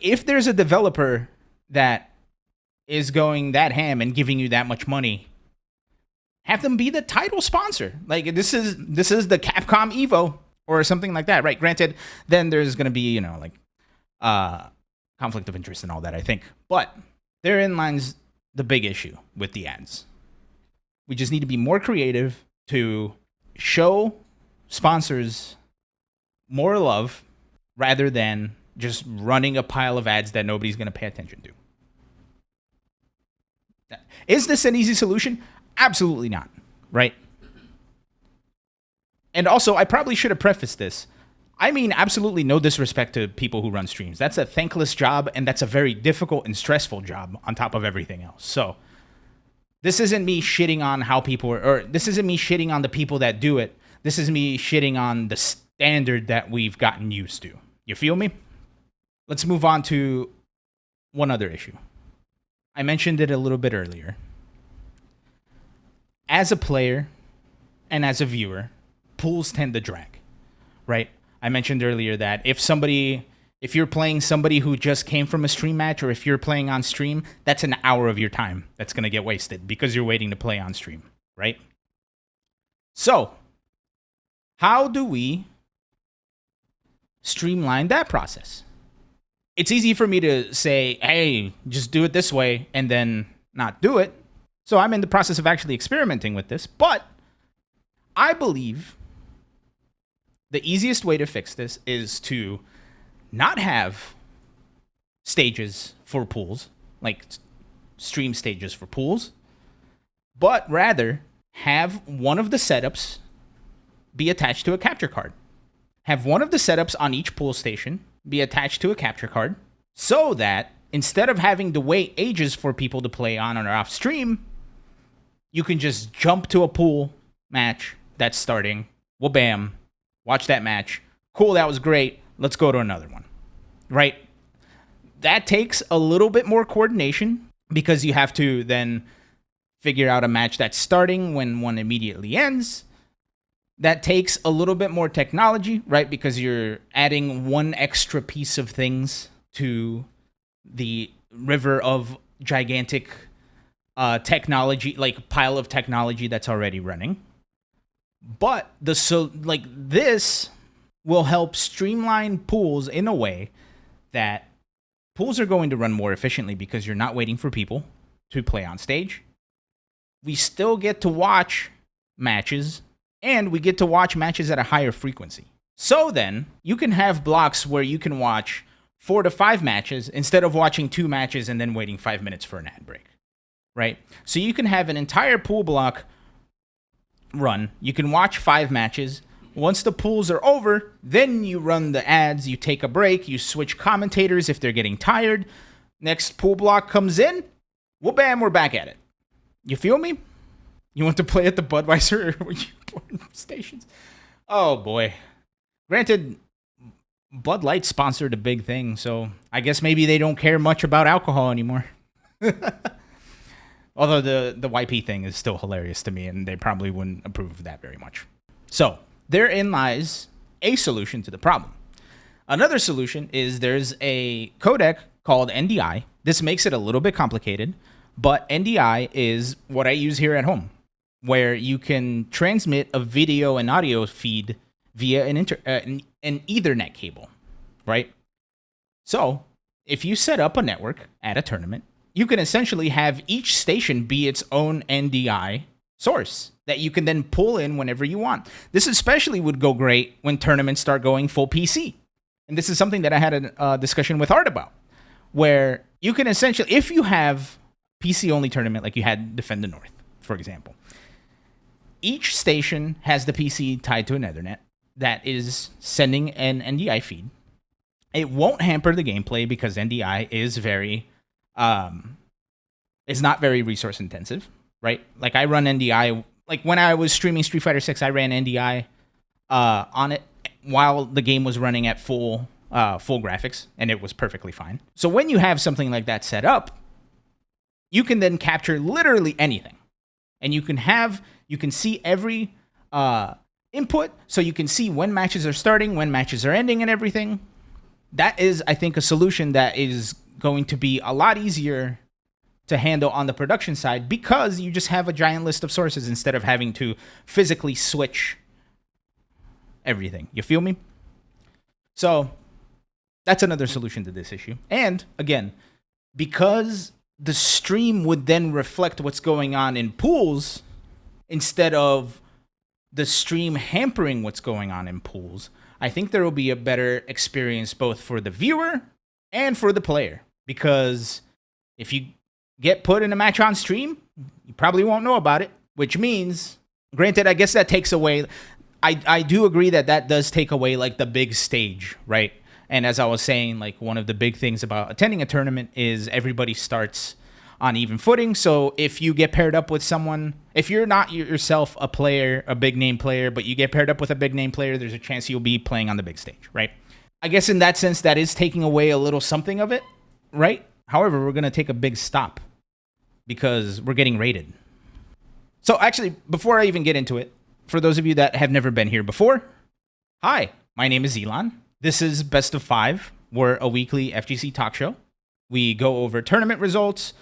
S1: if there's a developer that is going that ham and giving you that much money, have them be the title sponsor. Like, this is the Capcom Evo or something like that, right? Granted, then there's going to be, like conflict of interest and all that, I think. But therein lies the big issue with the ads. We just need to be more creative to show sponsors more love rather than just running a pile of ads that nobody's going to pay attention to. Is this an easy solution? Absolutely not, right? And also, I probably should have prefaced this. I mean absolutely no disrespect to people who run streams. That's a thankless job, and that's a very difficult and stressful job on top of everything else. So this isn't me shitting on how people are, or this isn't me shitting on the people that do it. This is me shitting on the standard that we've gotten used to. You feel me? Let's move on to one other issue. I mentioned it a little bit earlier. As a player and as a viewer, pools tend to drag, right? I mentioned earlier that if you're playing somebody who just came from a stream match, or if you're playing on stream, that's an hour of your time that's going to get wasted because you're waiting to play on stream, right? So, how do we streamline that process? It's easy for me to say, hey, just do it this way, and then not do it. So I'm in the process of actually experimenting with this, but I believe the easiest way to fix this is to not have stages for pools, like stream stages for pools, but rather have one of the setups be attached to a capture card. Have one of the setups on each pool station be attached to a capture card so that instead of having to wait ages for people to play on or off stream, you can just jump to a pool match that's starting. Well, bam. Watch that match. Cool, that was great. Let's go to another one. Right? That takes a little bit more coordination because you have to then figure out a match that's starting when one immediately ends. That takes a little bit more technology, right? Because you're adding one extra piece of things to the river of gigantic technology, like pile of technology that's already running. But this will help streamline pools in a way that pools are going to run more efficiently because you're not waiting for people to play on stage. We still get to watch matches, and we get to watch matches at a higher frequency. So then, you can have blocks where you can watch 4 to 5 matches instead of watching 2 matches and then waiting 5 minutes for an ad break, right? So you can have an entire pool block run. You can watch 5 matches. Once the pools are over, then you run the ads, you take a break, you switch commentators if they're getting tired. Next pool block comes in, well, bam, we're back at it. You feel me? You want to play at the Budweiser stations? Oh, boy. Granted, Bud Light sponsored a big thing, so I guess maybe they don't care much about alcohol anymore. Although the YP thing is still hilarious to me, and they probably wouldn't approve of that very much. So, therein lies a solution to the problem. Another solution is there's a codec called NDI. This makes it a little bit complicated, but NDI is what I use here at home, where you can transmit a video and audio feed via an Ethernet cable, right? So, if you set up a network at a tournament, you can essentially have each station be its own NDI source that you can then pull in whenever you want. This especially would go great when tournaments start going full PC. And this is something that I had a discussion with Art about, where you can essentially, if you have PC only tournament like you had Defend the North, for example, each station has the PC tied to an Ethernet that is sending an NDI feed. It won't hamper the gameplay because NDI is is not very resource intensive, right? Like I run NDI, like when I was streaming Street Fighter 6, I ran NDI on it while the game was running at full graphics, and it was perfectly fine. So when you have something like that set up, you can then capture literally anything, and you can see every input, so you can see when matches are starting, when matches are ending, and everything. That is, I think, a solution that is going to be a lot easier to handle on the production side because you just have a giant list of sources instead of having to physically switch everything. You feel me? So that's another solution to this issue. And again, because the stream would then reflect what's going on in pools instead of the stream hampering what's going on in pools, I think there will be a better experience both for the viewer and for the player. Because if you get put in a match on stream, you probably won't know about it, which means, granted, I guess that takes away, I do agree that does take away like the big stage, right? And as I was saying, like one of the big things about attending a tournament is everybody starts on even footing. So if you get paired up with someone, if you're not yourself a player, a big name player, but you get paired up with a big name player, there's a chance you'll be playing on the big stage, right? I guess in that sense, that is taking away a little something of it, right? However, we're going to take a big stop because we're getting rated. So actually, before I even get into it, for those of you that have never been here before, hi, my name is Ilan. This is Best of 5. We're a weekly FGC talk show. We go over tournament results,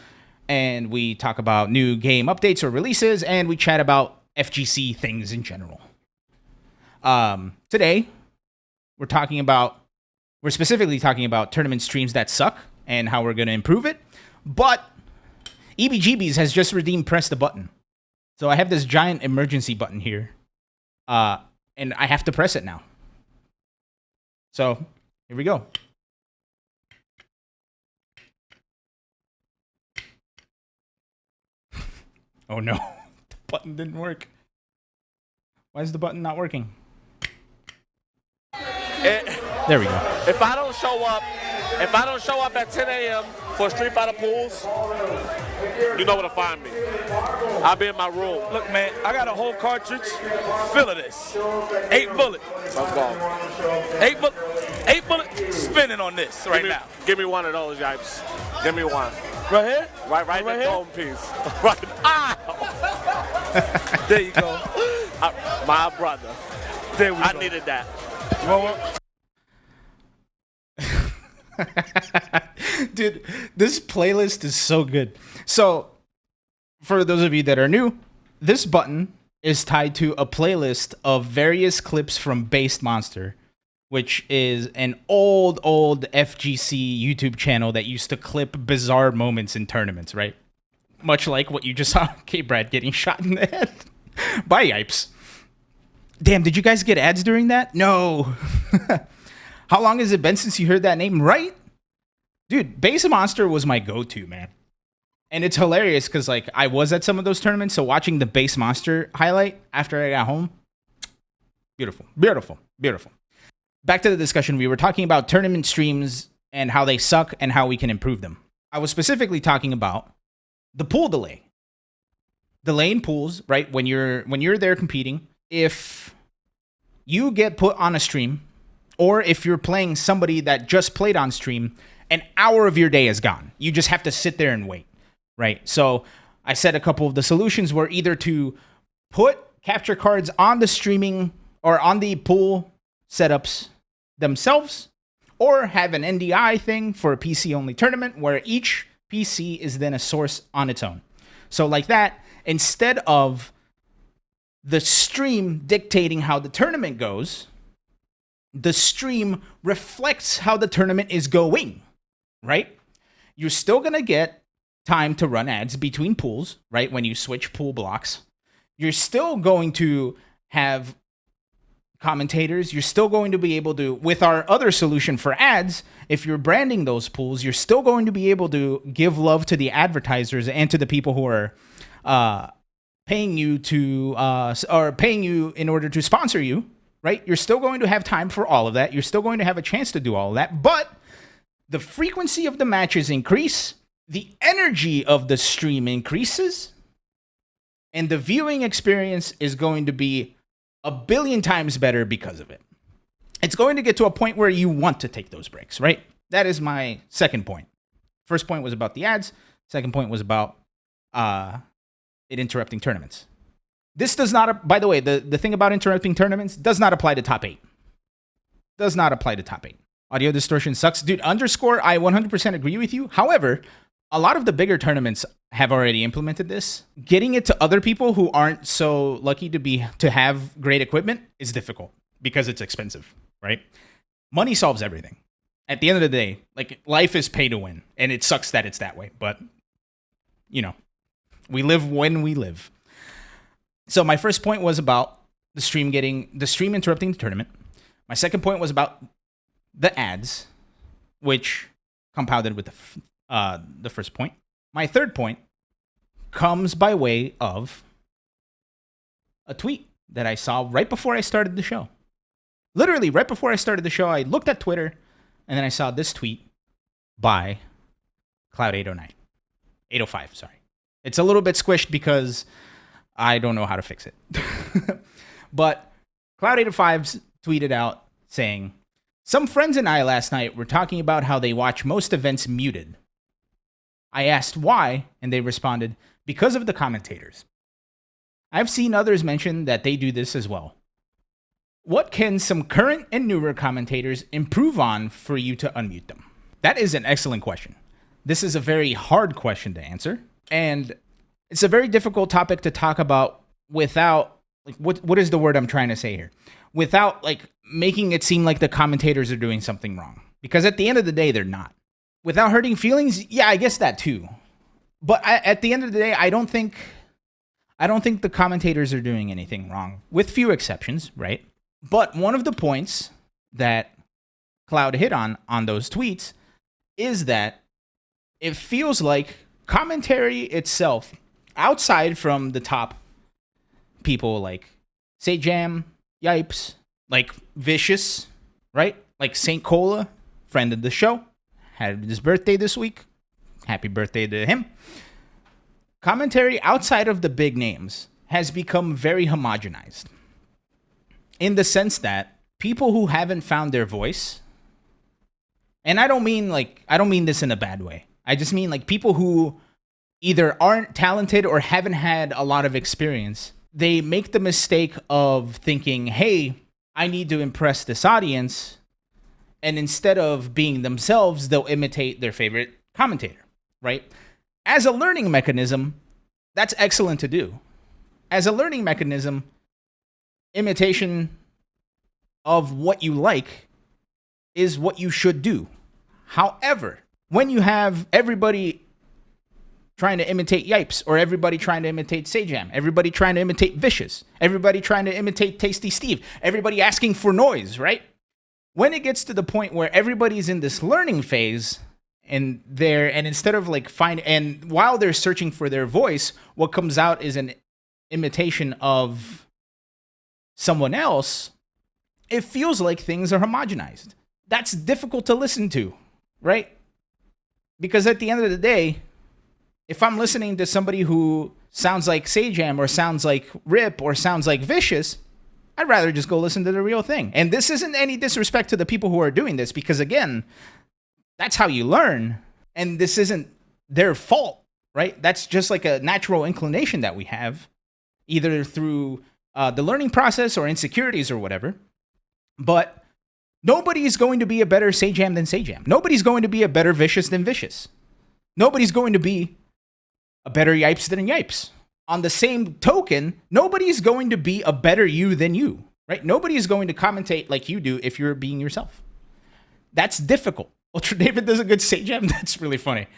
S1: and we talk about new game updates or releases, and we chat about FGC things in general. Today, we're specifically talking about tournament streams that suck and how we're going to improve it. But EBGBs has just redeemed Press the Button. So I have this giant emergency button here, and I have to press it now. So here we go. Oh no, the button didn't work. Why is the button not working? There we go.
S2: If I don't show up at 10 a.m. for Street Fighter pools, you know where to find me. I'll be in my room.
S6: Look, man, I got a whole cartridge full of this. 8 bullets.
S2: Let's go.
S6: 8 bullets spinning on this now.
S2: Give me one of those, Yipes. Give me one.
S6: Right here?
S2: Right
S6: here?
S2: the dome piece. Right. Ow!
S6: There you go.
S2: My brother.
S6: There we go.
S2: I needed that.
S1: Dude, this playlist is so good. So, for those of you that are new, this button is tied to a playlist of various clips from Based Monster, which is an old FGC YouTube channel that used to clip bizarre moments in tournaments, right? Much like what you just saw K-Brad getting shot in the head by Yipes. Damn, did you guys get ads during that? No. How long has it been since you heard that name, right? Dude, Base Monster was my go-to, man. And it's hilarious because, like, I was at some of those tournaments, so watching the Base Monster highlight after I got home, beautiful, beautiful, beautiful. Back to the discussion. We were talking about tournament streams and how they suck and how we can improve them. I was specifically talking about the pool delay. Delay in pools, right? When you're there competing, if you get put on a stream, or if you're playing somebody that just played on stream, an hour of your day is gone. You just have to sit there and wait, right? So I said a couple of the solutions were either to put capture cards on the streaming or on the pool setups themselves, or have an NDI thing for a PC-only tournament where each PC is then a source on its own. So like that, instead of the stream dictating how the tournament goes, the stream reflects how the tournament is going, right? You're still going to get time to run ads between pools, right? When you switch pool blocks, you're still going to have commentators, you're still going to be able to, with our other solution for ads, if you're branding those pools, you're still going to be able to give love to the advertisers and to the people who are paying you to, or paying you in order to sponsor you, right? You're still going to have time for all of that. You're still going to have a chance to do all of that, but the frequency of the matches increase, the energy of the stream increases, and the viewing experience is going to be a billion times better because of it. It's going to get to a point where you want to take those breaks, right? That is my second point. First point was about the ads. Second point was about it interrupting tournaments. This does not, by the way, the thing about interrupting tournaments does not apply to top 8. Does not apply to top 8. Audio distortion sucks. Dude, underscore, I 100% agree with you. However, a lot of the bigger tournaments have already implemented this. Getting it to other people who aren't so lucky to have great equipment is difficult because it's expensive, right? Money solves everything. At the end of the day, like, life is pay to win, and it sucks that it's that way, but you know, we live when we live. So my first point was about the stream interrupting the tournament. My second point was about the ads, which compounded with the first point. My third point comes by way of a tweet that I saw right before I started the show. Literally, right before I started the show, I looked at Twitter, and then I saw this tweet by Cloud809. 805, sorry. It's a little bit squished because I don't know how to fix it. But Cloud805 tweeted out saying, "Some friends and I last night were talking about how they watch most events muted. I asked why, and they responded, because of the commentators. I've seen others mention that they do this as well. What can some current and newer commentators improve on for you to unmute them?" That is an excellent question. This is a very hard question to answer, and it's a very difficult topic to talk about without, like, what is the word I'm trying to say here? Without, like, making it seem like the commentators are doing something wrong. Because at the end of the day, they're not. Without hurting feelings, yeah, I guess that too. But at the end of the day, I don't think the commentators are doing anything wrong, with few exceptions, right? But one of the points that Cloud hit on those tweets is that it feels like commentary itself, outside from the top people like Sajam, Yipes, like Vicious, right? Like St. Cola, friend of the show, had his birthday this week. Happy birthday to him. Commentary outside of the big names has become very homogenized, in the sense that people who haven't found their voice, and I don't mean this in a bad way. I just mean, like, people who either aren't talented or haven't had a lot of experience, they make the mistake of thinking, hey, I need to impress this audience. And instead of being themselves, they'll imitate their favorite commentator, right? As a learning mechanism, that's excellent to do. As a learning mechanism, imitation of what you like is what you should do. However, when you have everybody trying to imitate Yipes, or everybody trying to imitate Sajam, everybody trying to imitate Vicious, everybody trying to imitate Tasty Steve, everybody asking for noise, right? When it gets to the point where everybody's in this learning phase, and instead of and while they're searching for their voice, what comes out is an imitation of someone else, it feels like things are homogenized. That's difficult to listen to, right? Because at the end of the day, if I'm listening to somebody who sounds like Sajam, or sounds like Rip, or sounds like Vicious, I'd rather just go listen to the real thing. And this isn't any disrespect to the people who are doing this, because again, that's how you learn, and this isn't their fault, right? That's just like a natural inclination that we have, either through the learning process or insecurities or whatever. But nobody's going to be a better Sajam than Sajam. Nobody's going to be a better Vicious than Vicious. Nobody's going to be a better Yipes than Yipes. On the same token, nobody's going to be a better you than you, right? Nobody's going to commentate like you do if you're being yourself. That's difficult. Ultra David does a good Sajam. That's really funny.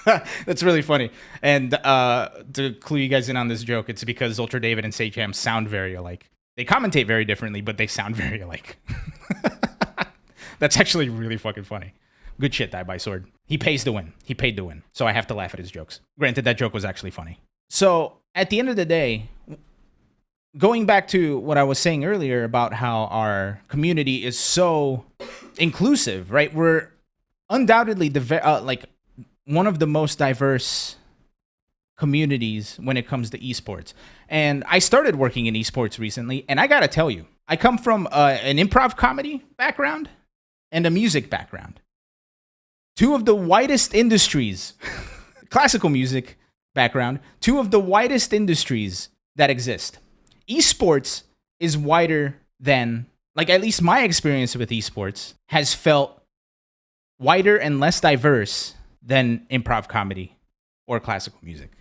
S1: That's really funny. And to clue you guys in on this joke, it's because Ultra David and Sajam sound very alike. They commentate very differently, but they sound very alike. That's actually really fucking funny. Good shit, Die by Sword. He pays to win. He paid to win. So I have to laugh at his jokes. Granted, that joke was actually funny. So at the end of the day, going back to what I was saying earlier about how our community is so inclusive, right? We're undoubtedly like one of the most diverse communities when it comes to esports. And I started working in esports recently, and I gotta tell you, I come from an improv comedy background and a music background. Two of the widest industries, classical music background, two of the widest industries that exist. Esports is wider than, like, at least my experience with esports has felt wider and less diverse than improv comedy or classical music.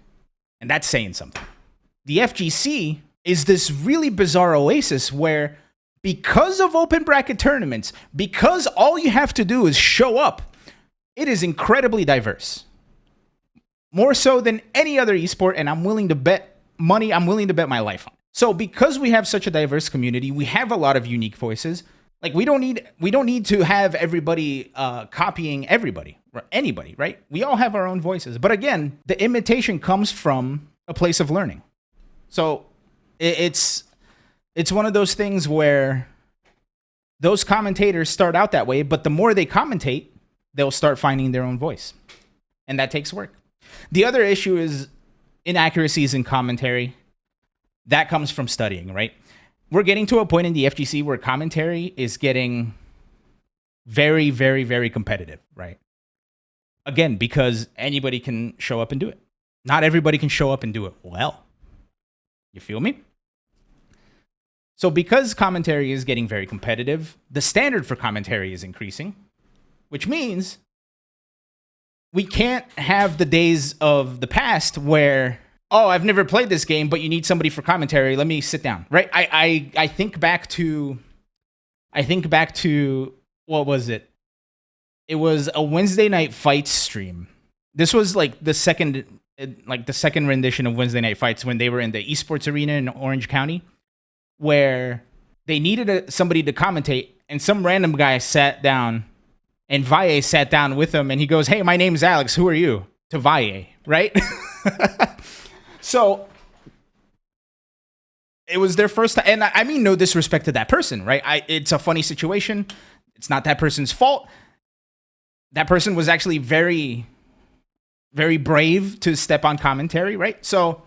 S1: And that's saying something. The FGC is this really bizarre oasis where, because of open bracket tournaments, because all you have to do is show up, it is incredibly diverse. More so than any other esport, and I'm willing to bet money, I'm willing to bet my life on it. So because we have such a diverse community, we have a lot of unique voices. Like, we don't need to have everybody copying everybody or anybody, right? We all have our own voices. But again, the imitation comes from a place of learning. So it's one of those things where those commentators start out that way, but the more they commentate, they'll start finding their own voice. And that takes work. The other issue is inaccuracies in commentary. That comes from studying, right? We're getting to a point in the FGC where commentary is getting very, very, very competitive, right? Again, because anybody can show up and do it. Not everybody can show up and do it well. You feel me? So because commentary is getting very competitive, the standard for commentary is increasing, which means we can't have the days of the past where, oh, I've never played this game, but you need somebody for commentary. Let me sit down, right? I think back to what was it? It was a Wednesday Night Fights stream. This was like the second rendition of Wednesday Night Fights when they were in the esports arena in Orange County, where they needed somebody to commentate, and some random guy sat down, and Valle sat down with him, and he goes, "Hey, my name's Alex. Who are you?" To Valle, right? So it was their first time, and I mean no disrespect to that person, right? It's a funny situation. It's not that person's fault. That person was actually very, very brave to step on commentary, right? So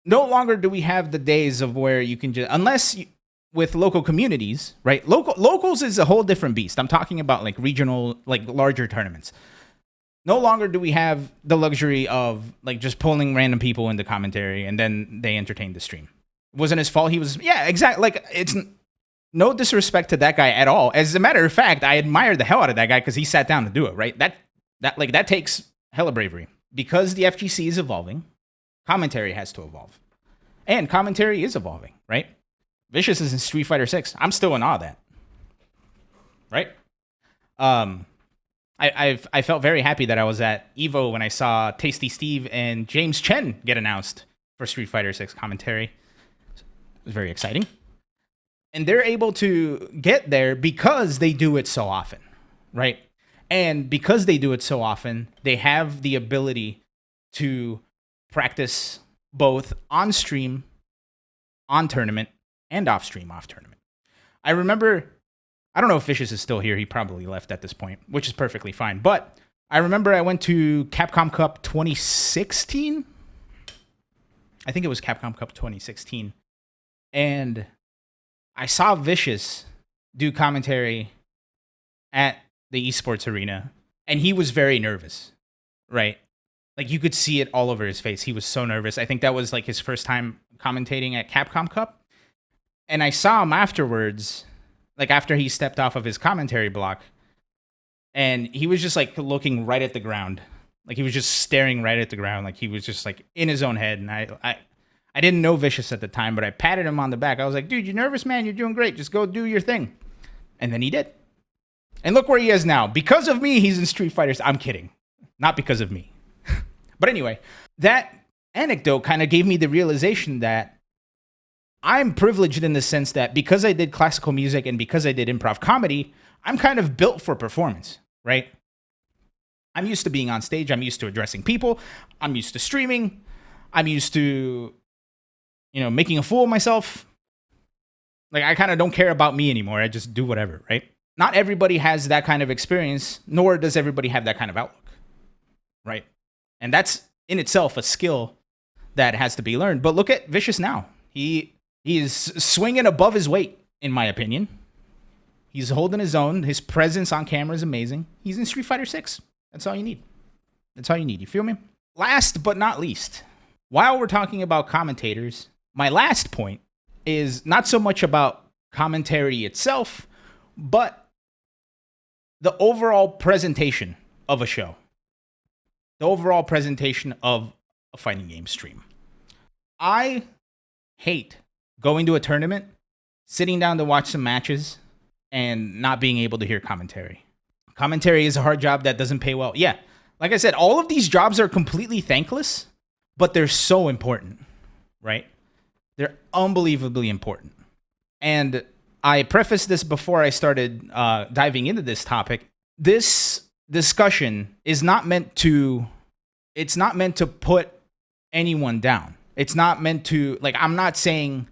S1: no longer do we have the days of where you can just, with local communities, right? Locals is a whole different beast. I'm talking about like regional, like larger tournaments. No longer do we have the luxury of like just pulling random people into commentary and then they entertain the stream. It wasn't his fault. He was, yeah, exactly. Like, it's no disrespect to that guy at all. As a matter of fact, I admire the hell out of that guy because he sat down to do it, right? That takes hella bravery. Because the FGC is evolving, commentary has to evolve. And commentary is evolving, right? Vicious is in Street Fighter 6. I'm still in awe of that. Right? I felt very happy that I was at EVO when I saw Tasty Steve and James Chen get announced for Street Fighter 6 commentary. It was very exciting. And they're able to get there because they do it so often, right? And because they do it so often, they have the ability to practice both on stream, on tournament, and off stream, off tournament. I remember, I don't know if Vicious is still here. He probably left at this point, which is perfectly fine. But I remember I went to Capcom Cup 2016. I think it was Capcom Cup 2016. And I saw Vicious do commentary at the esports arena, and he was very nervous, right? Like, you could see it all over his face. He was so nervous. I think that was like his first time commentating at Capcom Cup. And I saw him afterwards, like after he stepped off of his commentary block, and he was just like looking right at the ground. Like, he was just staring right at the ground. Like, he was just like in his own head. And I didn't know Vicious at the time, but I patted him on the back. I was like, dude, you're nervous, man. You're doing great. Just go do your thing. And then he did. And look where he is now. Because of me, he's in Street Fighter. I'm kidding. Not because of me. But anyway, that anecdote kind of gave me the realization that I'm privileged in the sense that because I did classical music and because I did improv comedy, I'm kind of built for performance, right? I'm used to being on stage. I'm used to addressing people. I'm used to streaming. I'm used to, making a fool of myself. Like, I kind of don't care about me anymore. I just do whatever, right? Not everybody has that kind of experience, nor does everybody have that kind of outlook, right? And that's in itself a skill that has to be learned. But look at Vicious now. He is swinging above his weight, in my opinion. He's holding his own. His presence on camera is amazing. He's in Street Fighter 6. That's all you need. That's all you need. You feel me? Last but not least, while we're talking about commentators, my last point is not so much about commentary itself, but the overall presentation of a show. The overall presentation of a fighting game stream. I hate going to a tournament, sitting down to watch some matches, and not being able to hear commentary. Commentary is a hard job that doesn't pay well. Yeah, like I said, all of these jobs are completely thankless, but they're so important, right? They're unbelievably important. And I prefaced this before I started diving into this topic. This discussion is not meant to, it's not meant to put anyone down. It's not meant to, I'm not saying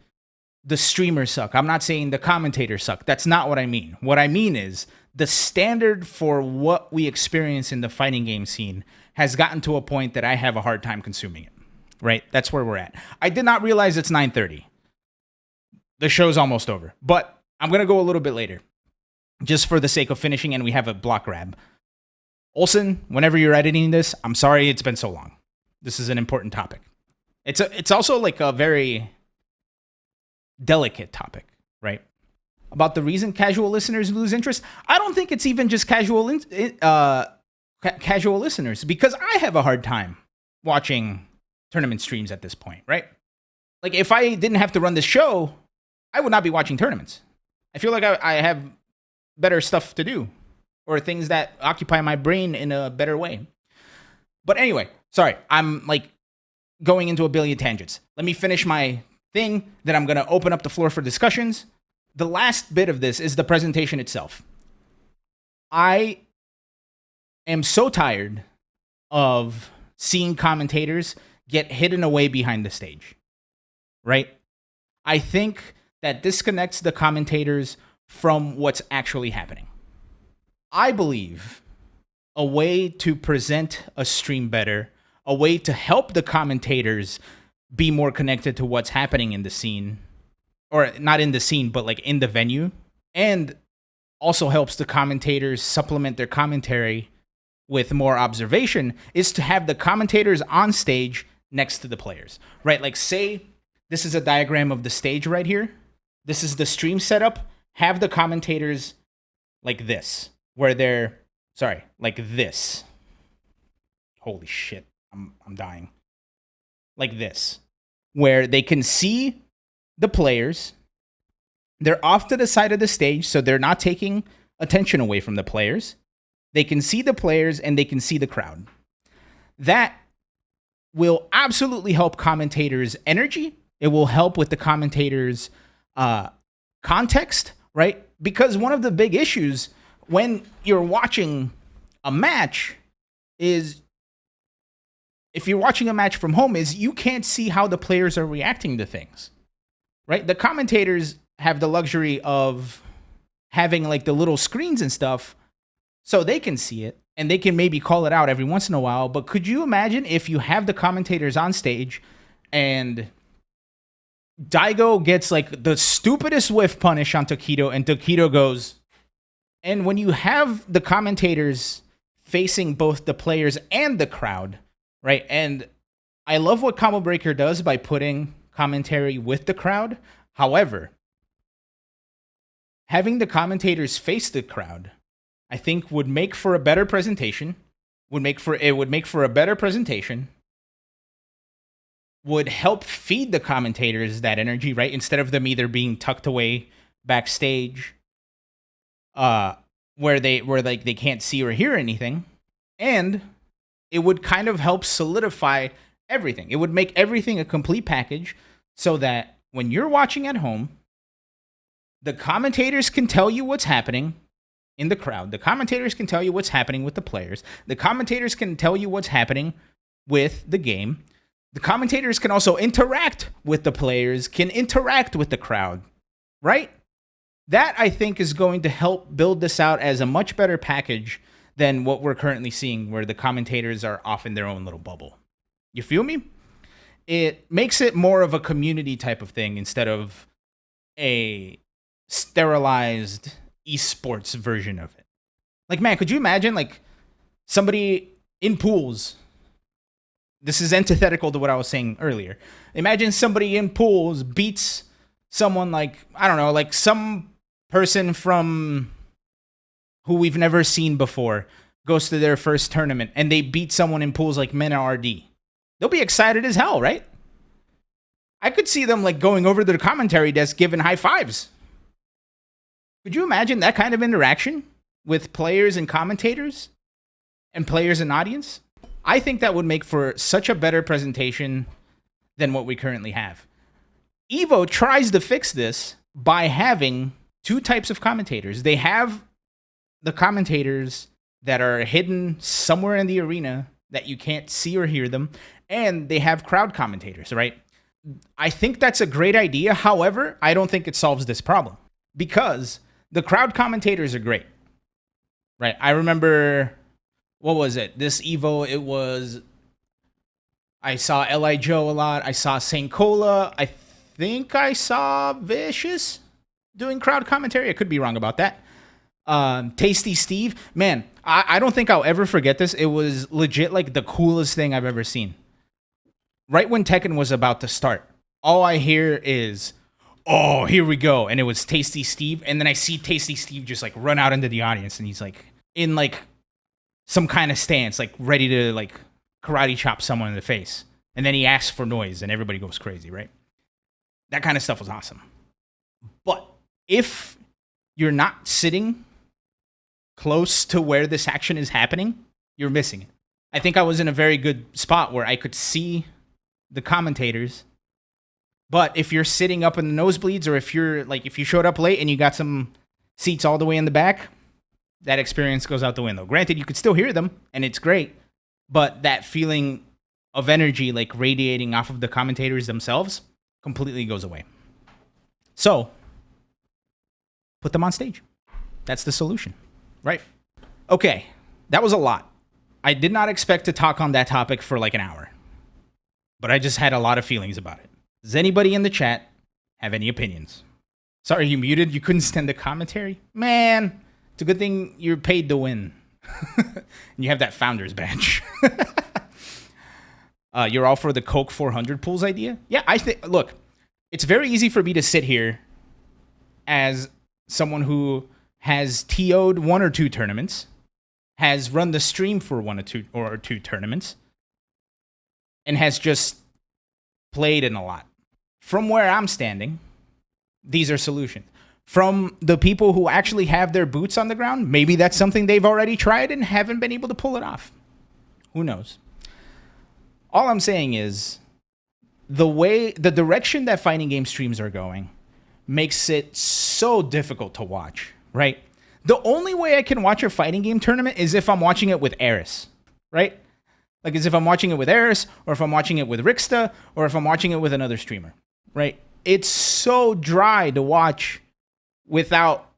S1: the streamers suck. I'm not saying the commentators suck. That's not what I mean. What I mean is the standard for what we experience in the fighting game scene has gotten to a point that I have a hard time consuming it, right? That's where we're at. I did not realize it's 9:30. The show's almost over, but I'm going to go a little bit later just for the sake of finishing, and we have a block grab. Olsen, whenever you're editing this, I'm sorry it's been so long. This is an important topic. It's also like a very delicate topic, right? About the reason casual listeners lose interest. I don't think it's even just casual listeners, because I have a hard time watching tournament streams at this point, right? Like, if I didn't have to run this show, I would not be watching tournaments. I feel like I have better stuff to do, or things that occupy my brain in a better way. But anyway, sorry, I'm going into a billion tangents. Let me finish my thing, then I'm going to open up the floor for discussions. The last bit of this is the presentation itself. I am so tired of seeing commentators get hidden away behind the stage, right? I think that disconnects the commentators from what's actually happening. I believe a way to present a stream better, a way to help the commentators be more connected to what's happening in the scene, or not in the scene, but in the venue, and also helps the commentators supplement their commentary with more observation, is to have the commentators on stage next to the players, right? Say this is a diagram of the stage right here. This is the stream setup. Have the commentators like this, where they're, like this. Holy shit, I'm dying. Like this, where they can see the players. They're off to the side of the stage, so they're not taking attention away from the players. They can see the players and they can see the crowd. That will absolutely help commentators' energy. It will help with the commentators' context, right? Because one of the big issues when you're watching a match is, if you're watching a match from home, is you can't see how the players are reacting to things, right? The commentators have the luxury of having the little screens and stuff, so they can see it and they can maybe call it out every once in a while. But could you imagine if you have the commentators on stage and Daigo gets the stupidest whiff punish on Takedo and Takedo goes, and when you have the commentators facing both the players and the crowd, right? And I love what Combo Breaker does by putting commentary with the crowd. However, having the commentators face the crowd, I think would make for a better presentation. Would make for a better presentation. Would help feed the commentators that energy, right? Instead of them either being tucked away backstage, where they can't see or hear anything, and it would kind of help solidify everything. It would make everything a complete package, so that when you're watching at home, the commentators can tell you what's happening in the crowd. The commentators can tell you what's happening with the players. The commentators can tell you what's happening with the game. The commentators can also interact with the players, can interact with the crowd, right? That, I think, is going to help build this out as a much better package than what we're currently seeing, where the commentators are off in their own little bubble. You feel me? It makes it more of a community type of thing instead of a sterilized esports version of it. Like, man, could you imagine, like, somebody in pools? This is antithetical to what I was saying earlier. Imagine somebody in pools beats someone like, I don't know, like some person from who we've never seen before, goes to their first tournament, and they beat someone in pools like Mena RD. They'll be excited as hell, right? I could see them, like, going over to the commentary desk giving high fives. Could you imagine that kind of interaction with players and commentators and players and audience? I think that would make for such a better presentation than what we currently have. Evo tries to fix this by having two types of commentators. They have the commentators that are hidden somewhere in the arena that you can't see or hear them, and they have crowd commentators, right? I think that's a great idea. However, I don't think it solves this problem because the crowd commentators are great, right? I remember, what was it? This Evo, it was, I saw L.I. Joe a lot. I saw St. Cola. I think I saw Vicious doing crowd commentary. I could be wrong about that. Tasty Steve. Man, I don't think I'll ever forget this. It was legit like the coolest thing I've ever seen. Right when Tekken was about to start, all I hear is, oh, here we go. And it was Tasty Steve. And then I see Tasty Steve just like run out into the audience. And he's like in like some kind of stance, like ready to like karate chop someone in the face. And then he asks for noise and everybody goes crazy, right? That kind of stuff was awesome. But if you're not sitting close to where this action is happening, you're missing it. I think I was in a very good spot where I could see the commentators. But if you're sitting up in the nosebleeds, or if you're like, if you showed up late and you got some seats all the way in the back, that experience goes out the window. Granted, you could still hear them and it's great, but that feeling of energy like radiating off of the commentators themselves completely goes away. So put them on stage. That's the solution, right? Okay, that was a lot. I did not expect to talk on that topic for like an hour, but I just had a lot of feelings about it. Does anybody in the chat have any opinions? Sorry, you muted. You couldn't stand the commentary? Man, it's a good thing you're paid to win. And you have that founder's badge. You're all for the Coke 400 pools idea? Yeah, I think, look, it's very easy for me to sit here as someone who has TO'd one or two tournaments, has run the stream for one or two tournaments, and has just played in a lot. From where I'm standing, these are solutions. From the people who actually have their boots on the ground, maybe that's something they've already tried and haven't been able to pull it off. Who knows? All I'm saying is the direction that fighting game streams are going makes it so difficult to watch, right? The only way I can watch a fighting game tournament is if I'm watching it with Eris, right? Like, as if I'm watching it with Eris, or if I'm watching it with Rixta, or if I'm watching it with another streamer, right? It's so dry to watch without,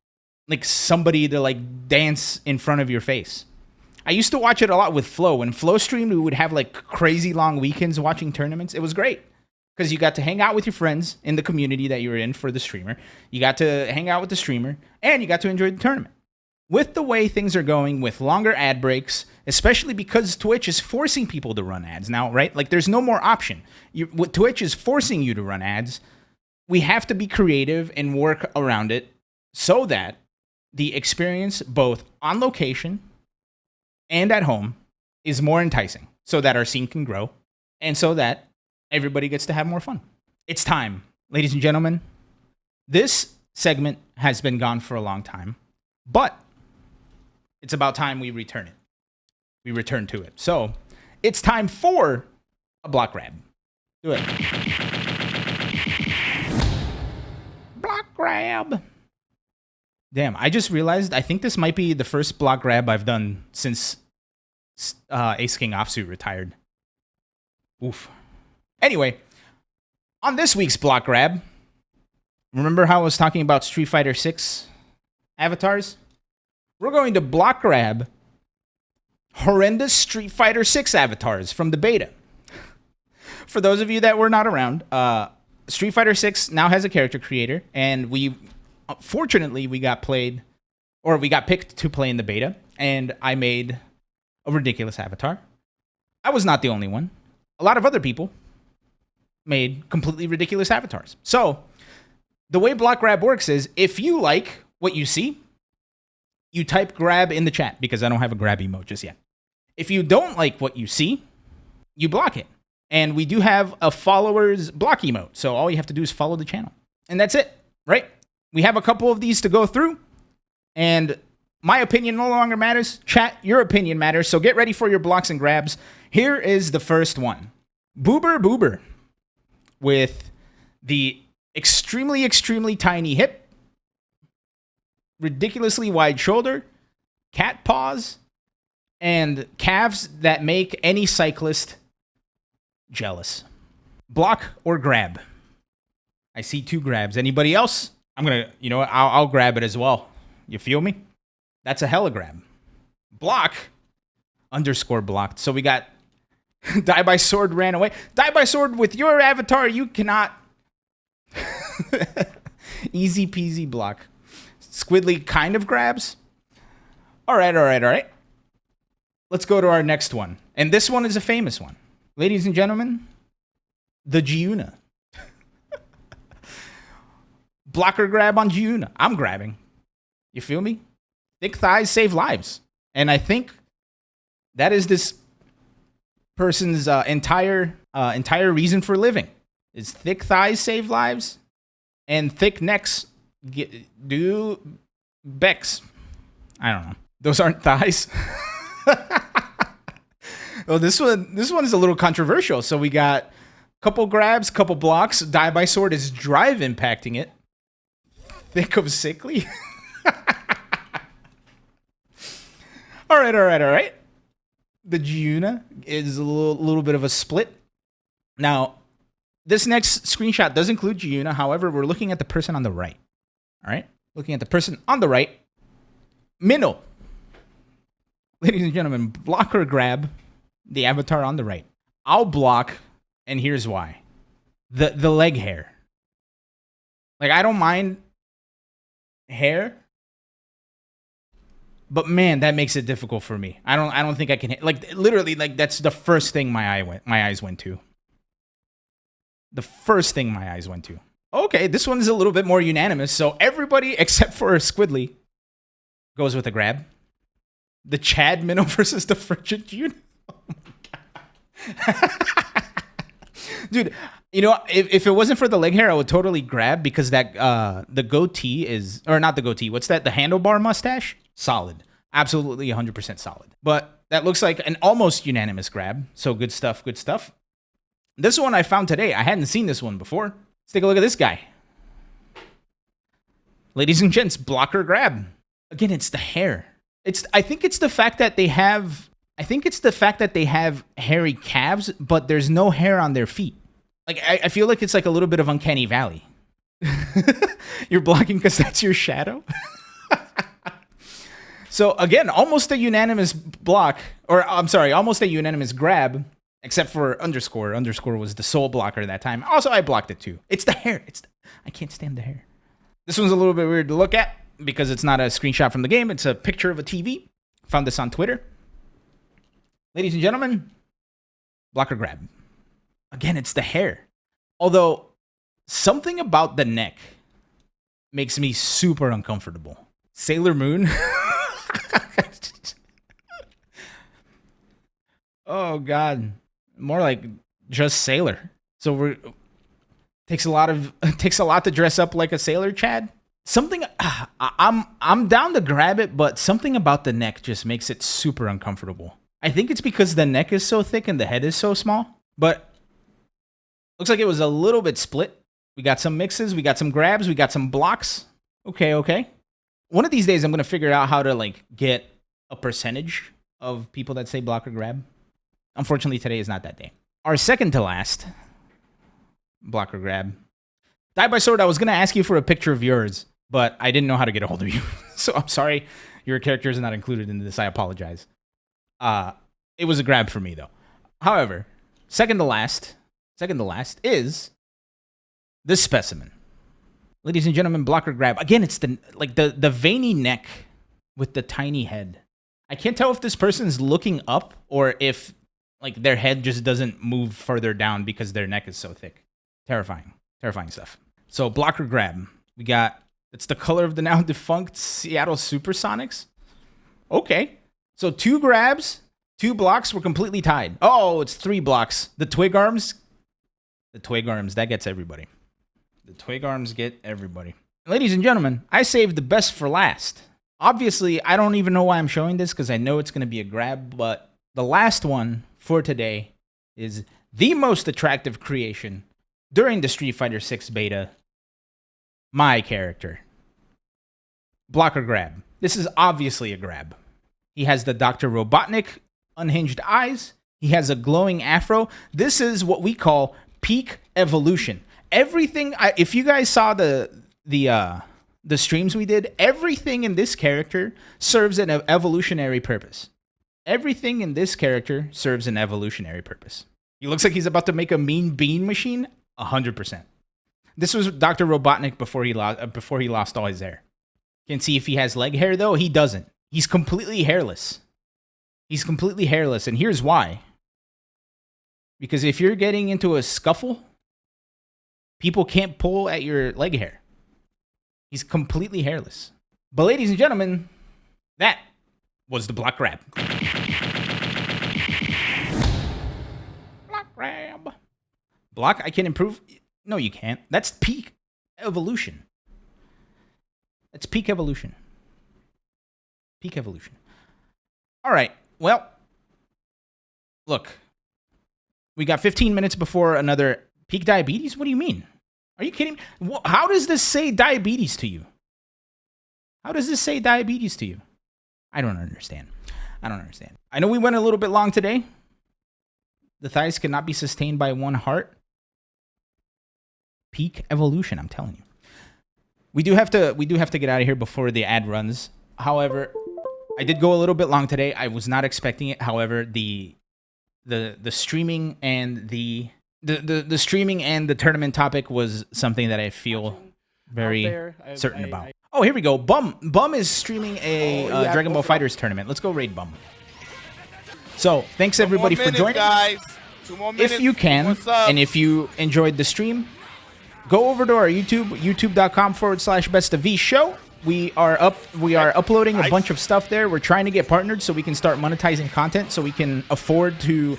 S1: like, somebody to, like, dance in front of your face. I used to watch it a lot with Flo. When Flo streamed, we would have, like, crazy long weekends watching tournaments. It was great, because you got to hang out with your friends in the community that you were in for the streamer. You got to hang out with the streamer, and you got to enjoy the tournament. With the way things are going, with longer ad breaks, especially because Twitch is forcing people to run ads now, right? Like, there's no more option. Twitch is forcing you to run ads. We have to be creative and work around it so that the experience, both on location and at home, is more enticing, so that our scene can grow, and so that everybody gets to have more fun. It's time, ladies and gentlemen. This segment has been gone for a long time, but it's about time we return it. We return to it. So it's time for a block grab. Do it. grab. Damn, I just realized I think this might be the first block grab I've done since Ace King Offsuit retired. Oof. Anyway, on this week's block grab, remember how I was talking about Street Fighter 6 avatars? We're going to block grab horrendous Street Fighter 6 avatars from the beta. For those of you that were not around, Street Fighter 6 now has a character creator, and fortunately we got picked to play in the beta, and I made a ridiculous avatar. I was not the only one. A lot of other people made completely ridiculous avatars. So the way block grab works is if you like what you see, you type grab in the chat, because I don't have a grab emote just yet. If you don't like what you see, you block it. And we do have a followers block emote, so all you have to do is follow the channel. And that's it, right? We have a couple of these to go through, and my opinion no longer matters. Chat, your opinion matters, so get ready for your blocks and grabs. Here is the first one. Boober Boober with the extremely, extremely tiny hip, ridiculously wide shoulder, cat paws, and calves that make any cyclist jealous. Block or grab? I see 2 grabs. Anybody else? I'm gonna, you know what? I'll grab it as well. You feel me? That's a hella grab. Block _ blocked. So we got Die by Sword ran away. Die by Sword with your avatar, you cannot. Easy peasy block. Squidly kind of grabs. All right. Let's go to our next one. And this one is a famous one. Ladies and gentlemen, the Giuna. Blocker grab on Giuna. I'm grabbing. You feel me? Thick thighs save lives. And I think that is this person's entire reason for living. Is thick thighs save lives and thick necks do Becks. I don't know. Those aren't thighs. Oh, this one is a little controversial. So we got a couple grabs, couple blocks. Die by Sword is drive impacting it. Thick of sickly. All right. The Giuna is a little bit of a split. Now, this next screenshot does include Giuna. However, we're looking at the person on the right. All right? Looking at the person on the right. Minnow. Ladies and gentlemen, block or grab the avatar on the right. I'll block, and here's why. The leg hair. Like, I don't mind hair, but man, that makes it difficult for me. I don't think I can hit, like, literally, like, that's the first thing my eyes went to. The first thing my eyes went to. Okay, this one's a little bit more unanimous. So everybody except for Squidly goes with a grab. The Chad Minnow versus the Frigid June. Oh my god. Dude, you know, if it wasn't for the leg hair, I would totally grab, because that the goatee is, or not the goatee, what's that? The handlebar mustache? Solid. Absolutely 100% solid. But that looks like an almost unanimous grab. So good stuff, good stuff. This one I found today. I hadn't seen this one before. Let's take a look at this guy. Ladies and gents, blocker grab. Again, it's the hair. I think it's the fact that they have hairy calves, but there's no hair on their feet. Like, I feel like it's like a little bit of Uncanny Valley. You're blocking because that's your shadow? So again, almost a unanimous block, or I'm sorry, almost a unanimous grab, except for underscore. Underscore was the sole blocker that time. Also, I blocked it too. It's the hair. I can't stand the hair. This one's a little bit weird to look at because it's not a screenshot from the game. It's a picture of a TV. Found this on Twitter. Ladies and gentlemen, blocker grab. Again, it's the hair. Although, something about the neck makes me super uncomfortable. Sailor Moon. Oh god, more like just sailor. So takes a lot to dress up like a sailor, Chad. Something I'm down to grab it, but something about the neck just makes it super uncomfortable. I think it's because the neck is so thick and the head is so small. But looks like it was a little bit split. We got some mixes. We got some grabs. We got some blocks. Okay. One of these days, I'm going to figure out how to, like, get a percentage of people that say block or grab. Unfortunately, today is not that day. Our second to last block or grab. Die by Sword, I was going to ask you for a picture of yours, but I didn't know how to get a hold of you. So I'm sorry your character is not included in this. I apologize. It was a grab for me, though. However, second to last is the Specimen. Ladies and gentlemen, block or grab. Again, it's the veiny neck with the tiny head. I can't tell if this person's looking up or if like their head just doesn't move further down because their neck is so thick. Terrifying stuff. So block or grab. We got, it's the color of the now defunct Seattle Supersonics. Okay. So 2 grabs, 2 blocks were completely tied. Oh, it's 3 blocks. The twig arms, that gets everybody. The twig arms get everybody. Ladies and gentlemen, I saved the best for last. Obviously, I don't even know why I'm showing this because I know it's going to be a grab, but the last one for today is the most attractive creation during the Street Fighter 6 beta. My character. Block or grab. This is obviously a grab. He has the Dr. Robotnik unhinged eyes. He has a glowing afro. This is what we call peak evolution. Everything, if you guys saw the streams we did, everything in this character serves an evolutionary purpose. Everything in this character serves an evolutionary purpose. He looks like he's about to make a mean bean machine. 100%. This was Dr. Robotnik before he lost all his hair. Can see if he has leg hair though. He doesn't. He's completely hairless. And here's why. Because if you're getting into a scuffle, people can't pull at your leg hair. He's completely hairless. But ladies and gentlemen, that was the block grab. Block grab. Block, I can improve. No, you can't. That's peak evolution. That's peak evolution. Peak evolution. All right. Well, look. We got 15 minutes before another peak diabetes? What do you mean? Are you kidding me? How does this say diabetes to you? How does this say diabetes to you? I don't understand. I know we went a little bit long today. The thighs cannot be sustained by one heart. Peak evolution, I'm telling you. We do have to get out of here before the ad runs. However, I did go a little bit long today. I was not expecting it. However, the streaming and the streaming and the tournament topic was something that I feel very certain about. Oh, here we go. Bum is streaming a Dragon Ball FighterZ tournament. Let's go raid Bum. So, thanks everybody for joining. Guys. 2 more minutes. If you can, and if you enjoyed the stream, go over to our YouTube, youtube.com/BestofVShow. We are uploading a bunch of stuff there. We're trying to get partnered so we can start monetizing content so we can afford to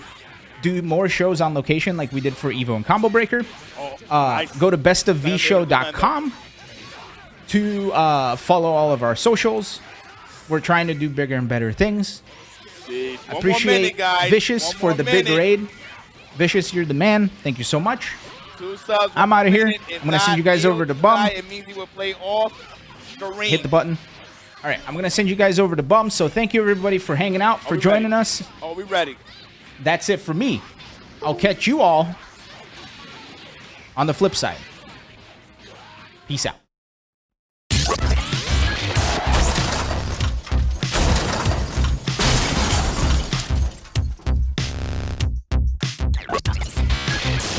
S1: do more shows on location like we did for Evo and Combo Breaker. Go to bestofvshow.com to follow all of our socials. We're trying to do bigger and better things. Appreciate Vicious for the big raid. Vicious, you're the man. Thank you so much. I'm out of here. I'm going to send you guys over to Bum. Hit the button. All right, I'm going to send you guys over to Bum. So thank you, everybody, for hanging out, for joining us.
S2: Oh, we ready.
S1: That's it for me. I'll catch you all on the flip side. Peace out.